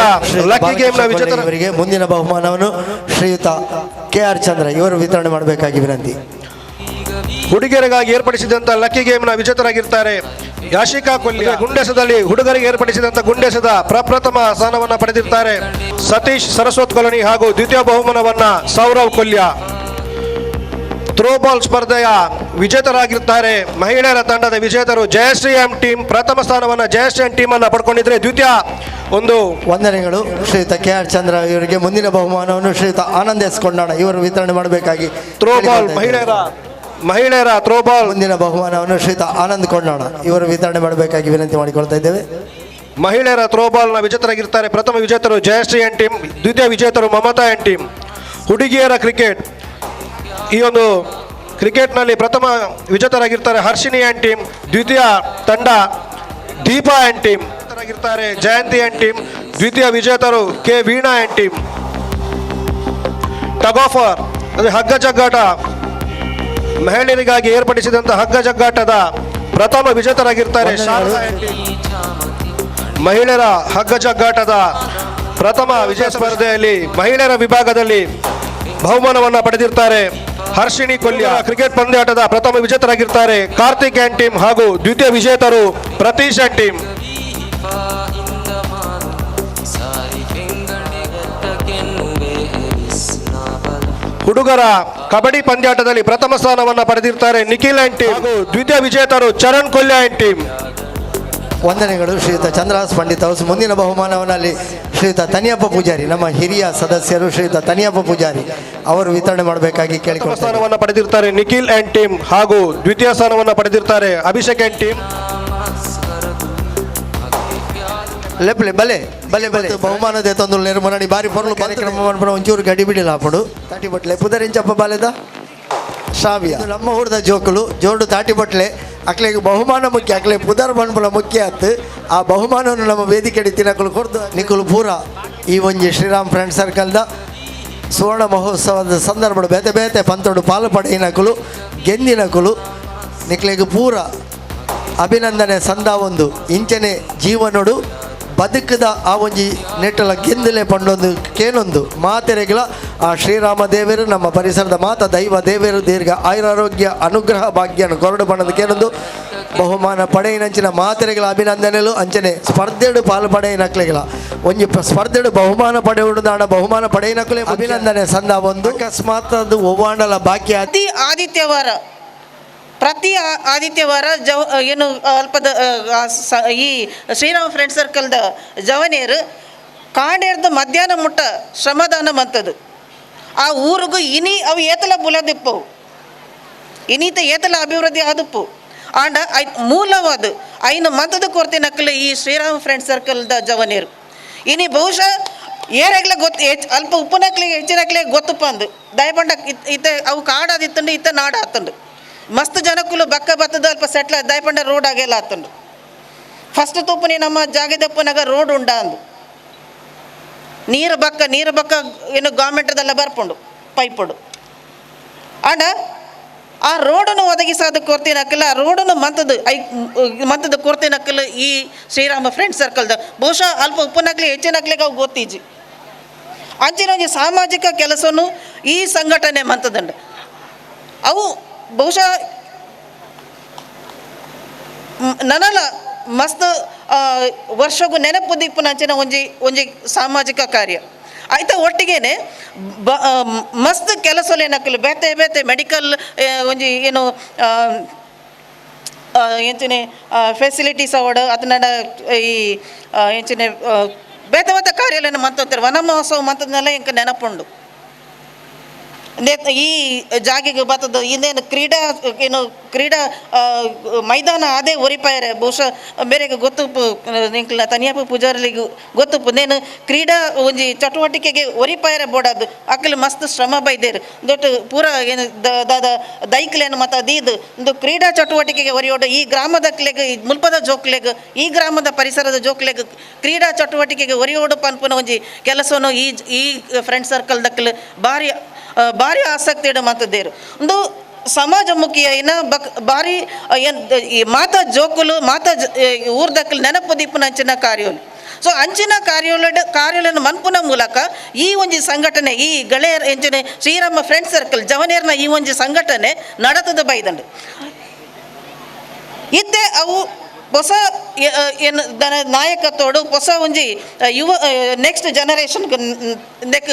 ಲಕ್ಕಿ ಗೇಮ್ನ ವಿಜೇತರಿಗೆ ಮುಂದಿನ ಬಹುಮಾನವನ್ನು ಶ್ರೀಯುತ KR ಚಂದ್ರ ಇವರು ವಿತರಣೆ ಮಾಡಬೇಕಾಗಿ ವಿನಂತಿ. ಹುಡುಗಿಯರಿಗಾಗಿ ಏರ್ಪಡಿಸಿದಂಥ ಲಕ್ಕಿ ಗೇಮ್ನ ವಿಜೇತರಾಗಿರ್ತಾರೆ ಯಾಶಿಕಾ ಕೊಲ್ಯ. ಗುಂಡೆಸದಲ್ಲಿ ಹುಡುಗರಿಗೆ ಏರ್ಪಡಿಸಿದಂಥ ಗುಂಡೆಸದ ಪ್ರಪ್ರಥಮ ಸ್ಥಾನವನ್ನು ಪಡೆದಿರ್ತಾರೆ ಸತೀಶ್ ಸರಸ್ವತ್ ಕೊಲನಿ ಹಾಗೂ ದ್ವಿತೀಯ ಬಹುಮಾನವನ್ನು ಸೌರವ್ ಕೊಲ್ಯ. ಥ್ರೋಬಾಲ್ ಸ್ಪರ್ಧೆಯ ವಿಜೇತರಾಗಿರ್ತಾರೆ ಮಹಿಳೆಯರ ತಂಡದ ವಿಜೇತರು ಜಯಶ್ರೀ ಎಂ ಟೀಮ್. ಪ್ರಥಮ ಸ್ಥಾನವನ್ನು ಜಯಶ್ರೀ ಎಂ ಟೀಮ್ ಅನ್ನು ಪಡ್ಕೊಂಡಿದ್ರೆ ದ್ವಿತೀಯ ಒಂದು. ವಂದನೆಗಳು ಶ್ರೀಯುತ KR ಚಂದ್ರ ಇವರಿಗೆ. ಮುಂದಿನ ಬಹುಮಾನವನ್ನು ಶ್ರೀಯುತ ಆನಂದ್ ಎಸ್ ಕೊಂಡಾಣ ಇವರು ವಿತರಣೆ ಮಾಡಬೇಕಾಗಿ. ಥ್ರೋಬಾಲ್ ಮಹಿಳೆಯರ ಥ್ರೋಬಾಲ್ ಮುಂದಿನ ಬಹುಮಾನವನ್ನು ಶ್ರೀಯುತ ಆನಂದ್ ಕೊಂಡಾಣ ಇವರು ವಿತರಣೆ ಮಾಡಬೇಕಾಗಿ ವಿನಂತಿ ಮಾಡಿಕೊಳ್ತಾ ಇದ್ದೇವೆ. ಮಹಿಳೆಯರ ಥ್ರೋಬಾಲ್ನ ವಿಜೇತರಾಗಿರ್ತಾರೆ ಪ್ರಥಮ ವಿಜೇತರು ಜಯಶ್ರೀ ಎನ್ ಟೀಮ್, ದ್ವಿತೀಯ ವಿಜೇತರು ಮಮತಾ ಎನ್ ಟೀಮ್. ಹುಡುಗಿಯರ ಕ್ರಿಕೆಟ್ ಈ ಒಂದು ಕ್ರಿಕೆಟ್ನಲ್ಲಿ ಪ್ರಥಮ ವಿಜೇತರಾಗಿರ್ತಾರೆ ಹರ್ಷಿನಿ ಎನ್ ಟೀಮ್, ದ್ವಿತೀಯ ತಂಡ ದೀಪಾ ಎನ್ ಟೀಮ್ ಆಗಿರ್ತಾರೆ ಜಯಂತಿ ಎನ್ ಟೀಮ್, ದ್ವಿತೀಯ ವಿಜೇತರು K Veena N team. Tug of war ಅಂದರೆ ಹಗ್ಗ ಜಗ್ಗಾಟ ಮಹಿಳೆಯರಿಗಾಗಿ ಏರ್ಪಡಿಸಿದಂಥ ಹಗ್ಗ ಜಗ್ಗಾಟದ ಪ್ರಥಮ ವಿಜೇತರಾಗಿರ್ತಾರೆ ಶಾರದಾ ಎನ್ ಟೀಮ್. ಮಹಿಳೆಯರ ಹಗ್ಗ ಜಗ್ಗಾಟದ ಪ್ರಥಮ ವಿಜಯ ಸ್ಪರ್ಧೆಯಲ್ಲಿ ಮಹಿಳೆಯರ ವಿಭಾಗದಲ್ಲಿ ಬಹುಮಾನವನ್ನು ಪಡೆದಿರ್ತಾರೆ ಹರ್ಷಿಣಿ ಕೊಲ್ಯ. ಕ್ರಿಕೆಟ್ ಪಂದ್ಯಾಟದ ಪ್ರಥಮ ವಿಜೇತರಾಗಿರ್ತಾರೆ ಕಾರ್ತಿಕ್ ಎನ್ ಟೀಮ್ ಹಾಗೂ ದ್ವಿತೀಯ ವಿಜೇತರು ಪ್ರತೀಶ್ ಎನ್ ಟೀಮ್. ಹುಡುಗರ ಕಬಡ್ಡಿ ಪಂದ್ಯಾಟದಲ್ಲಿ ಪ್ರಥಮ ಸ್ಥಾನವನ್ನು ಪಡೆದಿರ್ತಾರೆ ನಿಖಿಲ್ ಎನ್ ಟೀಮ್ ಹಾಗೂ ದ್ವಿತೀಯ ವಿಜೇತರು ಚರಣ್ ಕೊಲ್ಯ ಎನ್ ಟೀಮ್. ವಂದನೆಗಳು ಶ್ರೀಯುತ ಚಂದ್ರಹಾಸ್ ಪಂಡಿತ್ ಹೌಸ್. ಮುಂದಿನ ಬಹುಮಾನವನ್ನಲ್ಲಿ ಶ್ರೀಯುತ ತನಿಯಪ್ಪ ಪೂಜಾರಿ ನಮ್ಮ ಹಿರಿಯ ಸದಸ್ಯರು ಶ್ರೀಯುತ ತನಿಯಪ್ಪ ಪೂಜಾರಿ ಅವರು ವಿತರಣೆ ಮಾಡಬೇಕಾಗಿ ಕೇಳಿಕೊಳ್ಳುತ್ತಾರೆ. ಸ್ಥಾನವನ್ನು ಪಡೆದಿರ್ತಾರೆ ನಿಖಿಲ್ ಎನ್ ಟೀಮ್ ಹಾಗೂ ದ್ವಿತೀಯ ಸ್ಥಾನವನ್ನು ಪಡೆದಿರ್ತಾರೆ ಅಭಿಷೇಕ್ ಎನ್ ಟೀಮ್. ಲೆಪ್ಲೆ ಬಲೆ ಬಲೆ ಬಲೆ ಬಹುಮಾನದ ತೊಂದರೆ ನಿರ್ಮರಣಿ ಬಾರಿ ಪೊರ್ಲು ಕಾರ್ಯಕ್ರಮ ಮಾಡ್ಬಿಡ ಒಂಚೂರು ಗಡಿ ಬಿಡಿಲ್ಲ ಹಾಪಡು ತಾಟಿ ಬಟ್ಲೆ ಪುದರಿಂಚಪ್ಪ ಬಾಲೆದ ಶಾವಿಯ ನಮ್ಮ ಹುಡ್ದ ಜೋಕುಲು ಜೋಡು ತಾಟಿ ಬಟ್ಲೆ ಅಕ್ಲೆಗೆ ಬಹುಮಾನ ಮುಖ್ಯ ಅಕ್ಲೆ ಪುದರ್ ಬಣ್ಬಲ ಮುಖ್ಯ ಆತು. ಆ ಬಹುಮಾನವನ್ನು ನಮ್ಮ ವೇದಿಕೆ ತಿನ್ನಕಲು ಕೊಡ್ದು ನಿಖಲು ಪೂರ ಈ ಒಂಜಿ ಶ್ರೀರಾಮ್ ಫ್ರೆಂಡ್ ಸರ್ಕಲ್ದ ಸುವರ್ಣ ಮಹೋತ್ಸವದ ಸಂದರ್ಭ ಬೇತೆ ಬೇತೆ ಪಂತೋಡು ಪಾಲು ಪಡೆಯಿನಕಲು ಗೆಂದಿನಕಲು ನಿಕ್ಲೆಗೆ ಪೂರ ಅಭಿನಂದನೆ ಸಂದ ಒಂದು ಇಂಚನೆ ಜೀವನೋಡು ಬದುಕದ ಆ ಒಂಜಿ ನೆಟ್ಟಲ ಗೆಂದಲೆ ಪಂಡೊಂದು ಕೇನೊಂದು ಮಾತೆರೆಗಳ ಆ ಶ್ರೀರಾಮ ದೇವರು ನಮ್ಮ ಪರಿಸರದ ಮಾತ ದೈವ ದೇವರು ದೀರ್ಘ ಆಯುರಾರೋಗ್ಯ ಅನುಗ್ರಹ ಭಾಗ್ಯನ ಕೊರಡು ಬಣ್ಣದ ಕೇನೊಂದು ಬಹುಮಾನ ಪಡೆಯಿನಂಚಿನ ಮಾತೆರೆಗಳ ಅಭಿನಂದನೆಲು ಅಂಚನೆ ಸ್ಪರ್ಧೆಡು ಪಾಲು ಪಡೆಯಿನಕ್ಲೆಗಳ ಒಂಜಿ ಸ್ಪರ್ಧೆಡು ಬಹುಮಾನ ಪಡೆಯುವುದಾಣ ಬಹುಮಾನ ಪಡೆಯಿನಕ್ಲೆ ಅಭಿನಂದನೆ ಸಂದ ಒಂದು ಅಕಸ್ಮಾತ್ ಅದು ಒವ್ವಾಂಡಲ ಭಾಗ್ಯ ಪ್ರತಿ ಆದಿತ್ಯವಾರ ಏನು ಅಲ್ಪದ ಈ ಶ್ರೀರಾಮ ಫ್ರೆಂಡ್ ಸರ್ಕಲ್ದ ಜವನಿಯರು ಕಾಂಡೇರ್ದು ಮಧ್ಯಾಹ್ನ ಮುಟ್ಟ ಶ್ರಮದಾನ ಮಂತದು ಆ ಊರಿಗೂ ಇನಿ ಅವು ಏತಲ ಬುಲದಿಪ್ಪವು ಇನೀತ ಏತಲ ಅಭಿವೃದ್ಧಿ ಆದಪ್ಪು ಆಂಡ ಮೂಲವಾದ ಐನು ಮಂತದ ಕೊರತೆ ನಕ್ಕಲು ಈ ಶ್ರೀರಾಮ ಫ್ರೆಂಡ್ ಸರ್ಕಲ್ದ ಜವನಿಯರು ಇನಿ ಬಹುಶಃ ಏರೆಗ್ಲ ಗೊತ್ತು ಅಲ್ಪ ಉಪ್ಪುನಕ್ಲಿಗೆ ಹೆಚ್ಚಿನಕ್ಲೆ ಗೊತ್ತಪ್ಪ ಅಂದು ದಯಪಂಡ ಇತ್ತ ಅವು ಕಾಡಾದಿತ್ತಂಡು ಇತ್ತ ನಾಡ ಆತಂಡು ಮಸ್ತ್ ಜನಕ್ಕೂ ಬಕ್ಕ ಬತ್ತದ ಅಲ್ಪ ಸೆಟ್ಲ ದಯಪಂಡ ರೋಡ್ ಆಗೆಲ್ಲ ಆತಂಡು ಫಸ್ಟ್ ತೂಪನಿ ನಮ್ಮ ಜಾಗದಪ್ಪನಾಗ ರೋಡ್ ಉಂಡ ಅಂದು ನೀರು ಬಕ್ಕ ಏನು ಗೌರ್ಮೆಂಟ್ದೆಲ್ಲ ಬರ್ಪುಂಡು ಪೈಪುಡು ಆಂಡ ಆ ರೋಡನ್ನು ಒದಗಿಸಾದ ಕೊರತೆ ನಕ್ಕಲ್ಲ ಆ ರೋಡನ್ನು ಮಂತದ ಕೊರತೆ ನಕ್ಕಲು ಈ ಶ್ರೀರಾಮ ಫ್ರೆಂಡ್ ಸರ್ಕಲ್ದ ಬಹುಶಃ ಅಲ್ಪ ಉಪ್ಪುನಕ್ಲಿ ಹೆಚ್ಚಿನಕ್ಲಿಗೆ ಅವು ಗೊತ್ತೀಜಿ ಅಂಚಿನ ಒಂದು ಸಾಮಾಜಿಕ ಕೆಲಸವನ್ನು ಈ ಸಂಘಟನೆ ಮಂತದಂಡ ಅವು ಬಹುಶಃ ನನಲ ಮಸ್ತ್ ವರ್ಷಗೂ ನೆನಪು ದಿಪ್ಪುನಂಚಿನ ಒಂಜಿ ಸಾಮಾಜಿಕ ಕಾರ್ಯ ಆಯ್ತಾ. ಒಟ್ಟಿಗೆನೆ ಮಸ್ತ್ ಕೆಲಸಲೇನಕ್ಕಲು ಬೇತೆ ಬೇತೆ ಮೆಡಿಕಲ್ ಒಂಜಿ ಏನು ಎಂಚಿನ ಫೆಸಿಲಿಟೀಸ್ ಅವಡು ಅದನ್ನ ಈ ಎಂಚಿನ ಬೇತೆ ಬೇತೆ ಕಾರ್ಯಾಲಯನ ಮಂತಾರೆ. ವನ ಮಹೋತ್ಸವ ಮಂತದ್ನೆಲ್ಲ ಇಂಕ ನೆನಪುಂಡು. ಈ ಜಾಗಿಗೆ ಬರ್ತದ ಇನ್ನೇನು ಕ್ರೀಡಾ ಮೈದಾನ ಅದೇ ಒರಿಪಾಯರೆ ಬಹುಶಃ ಬೇರೆಗೆ ಗೊತ್ತುಪ್ಪು ನಿಂಕ್ಲ ತನಿಯಪ್ಪ ಪೂಜಾರಿಗೂ ಗೊತ್ತುಪ್ಪು ನೇನು ಕ್ರೀಡಾ ಒಂಜಿ ಚಟುವಟಿಕೆಗೆ ಒರಿಪಾಯರೆ ಬೋಡಾದು ಅಕ್ಕಲು ಮಸ್ತ್ ಶ್ರಮ ಬೈದೇರು ದೊಡ್ಡ ಪೂರ ಏನು ದೈಕ್ಲೇನು ಮತ್ತು ಅದೀದು ಒಂದು ಕ್ರೀಡಾ ಚಟುವಟಿಕೆಗೆ ಒರಿಯೋಡು ಈ ಗ್ರಾಮದಕ್ಲೆಗೆ ಮುಲ್ಪದ ಜೋಕ್ಲೆಗೆ ಈ ಗ್ರಾಮದ ಪರಿಸರದ ಜೋಕ್ಲೆಗೆ ಕ್ರೀಡಾ ಚಟುವಟಿಕೆಗೆ ಒರಿಯೋಡು ಪನ್ಪುನ ಒಂಜಿ ಕೆಲಸವನ್ನು ಈ ಫ್ರೆಂಡ್ ಸರ್ಕಲ್ ದಕ್ಕಲು ಭಾರಿ ಆಸಕ್ತಿ ಇಡ ಮಾತದ್ದೇರು ಒಂದು ಸಮಾಜಮುಖಿ ಐನ ಭಾರಿ ಈ ಮಾತಾ ಜೋಕುಲು ಮಾತಾ ಊರ್ದಕ್ಕಲು ನೆನಪು ದಿಪ್ಪುನ ಅಂಚಿನ ಕಾರ್ಯೋಲು. ಸೊ ಅಂಚಿನ ಕಾರ್ಯೋಲನ್ನು ಮನ್ಪುನ ಮೂಲಕ ಈ ಒಂಜಿ ಸಂಘಟನೆ ಈ ಗೆಳೆಯರ ಎಂಚಿನ ಶ್ರೀರಾಮ ಫ್ರೆಂಡ್ ಸರ್ಕಲ್ ಜವನೇರ್ನ ಈ ಒಂಜಿ ಸಂಘಟನೆ ನಡತದ ಬೈದಂಡು ಇತ್ತೆ ಅವು ಹೊಸ ಏನು ನಾಯಕತ್ವಡು ಹೊಸ ಒಂಜಿ ಯುವ ನೆಕ್ಸ್ಟ್ ಜನರೇಷನ್ಗೆ ನೆಕ್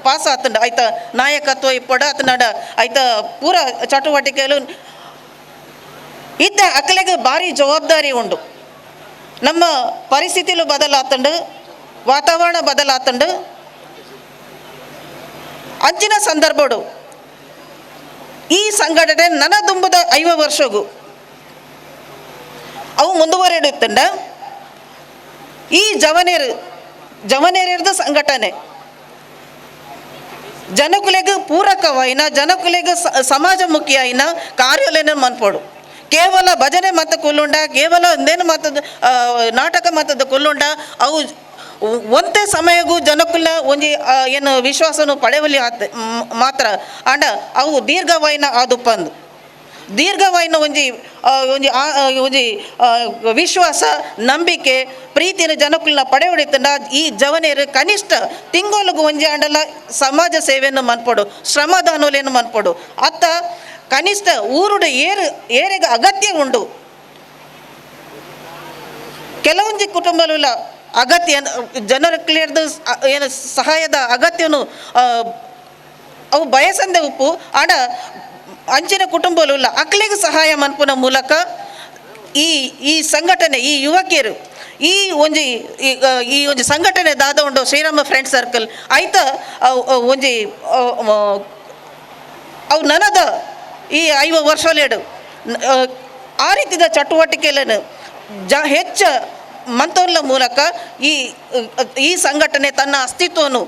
ಪಾಸ್ ಆತಂಡ ಆಯ್ತಾ ನಾಯಕತ್ವ ಇಪ್ಪಡ ಆತನಡ ಆಯ್ತಾ ಪೂರ ಚಟುವಟಿಕೆಗಳು ಇತ್ತೆ ಅಕ್ಕಲೆಗೆ ಭಾರಿ ಜವಾಬ್ದಾರಿ ಉಂಡು. ನಮ್ಮ ಪರಿಸ್ಥಿತಿಲು ಬದಲಾತಂಡು ವಾತಾವರಣ ಬದಲಾತಂಡು ಅಂಚಿನ ಸಂದರ್ಭಡು ಈ ಸಂಘಟನೆ ನನ್ನ ದುಂಬದ 5 ವರ್ಷಗೂ ಅವು ಮುಂದುವರೆಡುತ್ತಂಡ ಈ ಜವನೇರಿದ ಸಂಘಟನೆ ಜನಕುಲೆಗೆ ಪೂರಕವಾಯಿನ ಜನಕುಲೆಗೆ ಸಮಾಜಮುಖಿಯಾಯಿನ ಕಾರ್ಯಾಲಯ ಮನ್ಪೋಡು. ಕೇವಲ ಭಜನೆ ಮತ್ತು ಕೊಲ್ಲುಂಡ ಕೇವಲ ಒಂದೇನು ಮಾತದ ನಾಟಕ ಮಾತದ ಕೊಲ್ಲುಂಡ ಅವು ಒಂದೇ ಸಮಯಗೂ ಜನಕುಲ ಒಂಜಿ ಏನು ವಿಶ್ವಾಸನು ಪಡೆವಲಿ ಮಾತ್ರ ಅಂಡ ಅವು ದೀರ್ಘವಾಯಿನ ಆದುಪ್ಪಂದು ದೀರ್ಘವಾಯಿನ ಒಂಜಿ ವಿಶ್ವಾಸ ನಂಬಿಕೆ ಪ್ರೀತಿನ ಜನಕುಲ್ನ ಪಡೆಯೊಡಿತಂಡ ಈ ಜವನೇರು ಕನಿಷ್ಠ ತಿಂಗಳಿಗೆ ಒಂಜಿ ಅಂಡಲ ಸಮಾಜ ಸೇವೆಯನ್ನು ಮನ್ಪಡು ಶ್ರಮದಾನೋಲೆಯನ್ನು ಮನ್ಪಡು ಅತ್ತ ಕನಿಷ್ಠ ಊರುಡು ಏರೆಗೆ ಅಗತ್ಯ ಉಂಡು. ಕೆಲವೊಂಜಿ ಕುಟುಂಬಲ ಅಗತ್ಯ ಜನರ ಕ್ಲಿಯರ್ದು ಏನು ಸಹಾಯದ ಅಗತ್ಯನು ಅವು ಬಯಸಂದೆ ಉಪ್ಪು ಆಡ ಅಂಚಿನ ಕುಟುಂಬಲು ಅಕ್ಲಿಗೆ ಸಹಾಯ ಮನ್ಪುನ ಮೂಲಕ ಈ ಸಂಘಟನೆ ಈ ಯುವಕಿಯರು ಈ ಒಂಜಿ ಸಂಘಟನೆ ದಾದ ಉಂಡು ಶ್ರೀರಾಮ ಫ್ರೆಂಡ್ ಸರ್ಕಲ್ ಆಯ್ತಾ ಒಂಜಿ ಅವು ನನದ ಈ 5 ವರ್ಷಲೇಡು ಆ ರೀತಿಯ ಚಟುವಟಿಕೆಗಳನ್ನು ಹೆಚ್ಚು ಮಂತೋನ್ಲ ಮೂಲಕ ಈ ಸಂಘಟನೆ ತನ್ನ ಅಸ್ತಿತ್ವವನ್ನು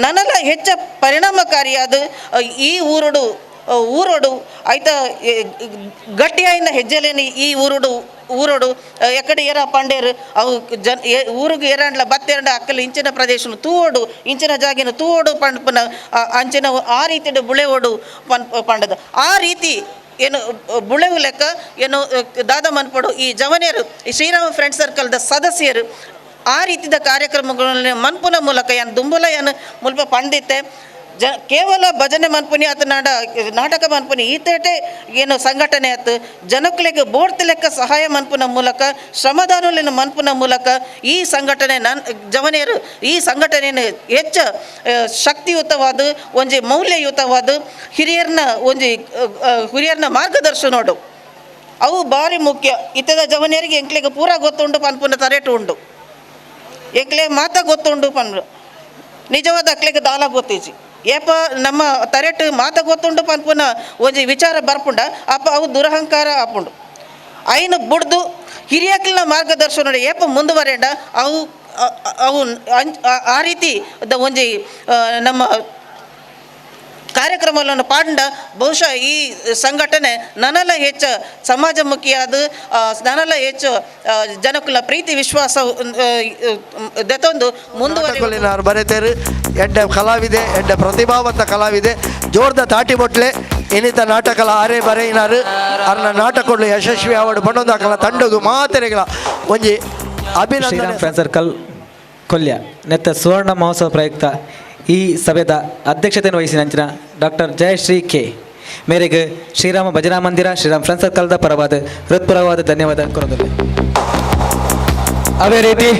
ನನಲ ಹೆಚ್ಚ ಪರಿಣಾಮಕಾರಿಯಾದ ಈ ಊರೋಡು ಆಯ್ತಾ ಗಟ್ಟಿಯಾಯಿನ ಹೆಜ್ಜೆಲೇನಿ ಈ ಊರೋಡು ಎಕಡೆ ಏರ ಪಂಡೇರು ಅವು ಊರಿಗೆ ಏರಂಡ್ಲ ಬತ್ತೆರಂಡ ಅಕ್ಕಲು ಇಂಚಿನ ಪ್ರದೇಶ ತೂವೋಡು ಇಂಚಿನ ಜಾಗಿನ ತೂವೋಡು ಪಂಡ್ಪನ ಅಂಚಿನ ಆ ರೀತಿ ಬುಳೆವೋಡು ಪಂಡದ ಆ ರೀತಿ ಏನು ಬುಳೆವು ಲೆಕ್ಕ ಏನು ದಾದ ಮನ್ಪಡು ಈ ಜವನೇರು ಈ ಶ್ರೀರಾಮ ಫ್ರೆಂಡ್ ಸರ್ಕಲ್ದ ಸದಸ್ಯರು ಆ ರೀತಿಯ ಕಾರ್ಯಕ್ರಮಗಳನ್ನು ಮನ್ಪುನ ಮೂಲಕ ಏನು ದುಂಬುಲ ಏನು ಮುಲ್ಪ ಪಂಡಿತೆ ಕೇವಲ ಭಜನೆ ಮನ್ಪುನಿ ಆತ ನಾಟಕ ಮನ್ಪುನಿ ಈತೇಟೆ ಏನು ಸಂಘಟನೆ ಆಯ್ತು ಜನಕುಲಿಗೆ ಬೋರ್ಡ್ ಲೆಕ್ಕ ಸಹಾಯ ಮನ್ಪುನ ಮೂಲಕ ಶ್ರಮದಾನೋಲಿನ ಮನ್ಪುನ ಮೂಲಕ ಈ ಸಂಘಟನೆ ಜವನೇರು ಈ ಸಂಘಟನೆಯನ್ನು ಹೆಚ್ಚು ಶಕ್ತಿಯುತವಾದ ಒಂಜಿ ಮೌಲ್ಯಯುತವಾದ ಹಿರಿಯರ್ನ ಮಾರ್ಗದರ್ಶನೋಡು ಅವು ಭಾರಿ ಮುಖ್ಯ. ಇತ್ತದ ಜವನೇರಿಗೆ ಎಂಕ್ಲೆಗೆ ಪೂರ ಗೊತ್ತುಂಡು ಪನ್ಪುನ ತರೇಟು ಉಂಡು ಎಂಕ್ಲೆ ಮಾತ ಗೊತ್ತುಂಡು ಪನ್ರು ನಿಜವಾದ ಅಕ್ಲೆಗೆ ದಾಲ ಗೊತ್ತೀಜಿ ಏಪ ನಮ್ಮ ತರೆಟ್ ಮಾತ ಗೊತ್ತುಂಡು ಪನ್ಪುನ ಒಂಜಿ ವಿಚಾರ ಬರ್ಪುಂಡ ಅಪ್ಪ ಅವು ದುರಹಂಕಾರ ಆಪುಂಡು ಐನು ಬುಡ್ದು ಹಿರಿಯಕ್ಲಿನ ಮಾರ್ಗದರ್ಶನ ಏಪ ಮುಂದುವರೆಂಡ ಅವು ಆ ರೀತಿ ಒಂಜಿ ನಮ್ಮ ಕಾರ್ಯಕ್ರಮಗಳನ್ನು ಪಾಂಡ ಬಹುಶಃ ಈ ಸಂಘಟನೆ ನನಲ ಹೆಚ್ಚು ಸಮಾಜಮುಖಿಯಾದ ನನಲ ಹೆಚ್ಚು ಜನಕುಲ ಪ್ರೀತಿ ವಿಶ್ವಾಸ ದೆತೊಂದು ಮುಂದುವರಿನಾರು ಬರೆತೇರು ಎಡ್ಡ ಕಲಾವಿದೆ ಎಡ್ಡ ಪ್ರತಿಭಾವಂತ ಕಲಾವಿದೆ ಜೋರ್ದ ತಾಟಿ ಬೊಟ್ಲೆ ಇನ್ನಿತ ನಾಟಕಲ ಆರೆ ಬರೆಯಿನಾರು ಅರ್ನ ನಾಟಕಗಳು ಯಶಸ್ವಿ ಆವಡು ಪಂಡೊಂದಾಕಲ ತಂಡಗು ಮಾತೆರೆಗಳ ಒಂಜಿ ಅಭಿನಂದನೆ. ಫ್ರೆಂಡ್ ಸರ್ಕಲ್ ಕೊಲ್ಯ ನೆತ್ತ ಸುವರ್ಣ ಮಹೋತ್ಸವ ಪ್ರಯುಕ್ತ ಈ ಸಭೆದ ಅಧ್ಯಕ್ಷತೆಯನ್ನು ವಹಿಸಿದಂಚಿನ ಡಾಕ್ಟರ್ ಜಯಶ್ರೀ ಕೆ ಮೇರೆಗೆ ಶ್ರೀರಾಮ ಭಜನಾ ಮಂದಿರ ಶ್ರೀರಾಮ್ ಫ್ರೆಂಡ್ಸ್ ಸರ್ಕಲ್ದ ಪರವಾದ ಹೃತ್ಪೂರ್ವವಾದ ಧನ್ಯವಾದ ಕೊರೊಂದಿದೆ. ಅದೇ ರೀತಿ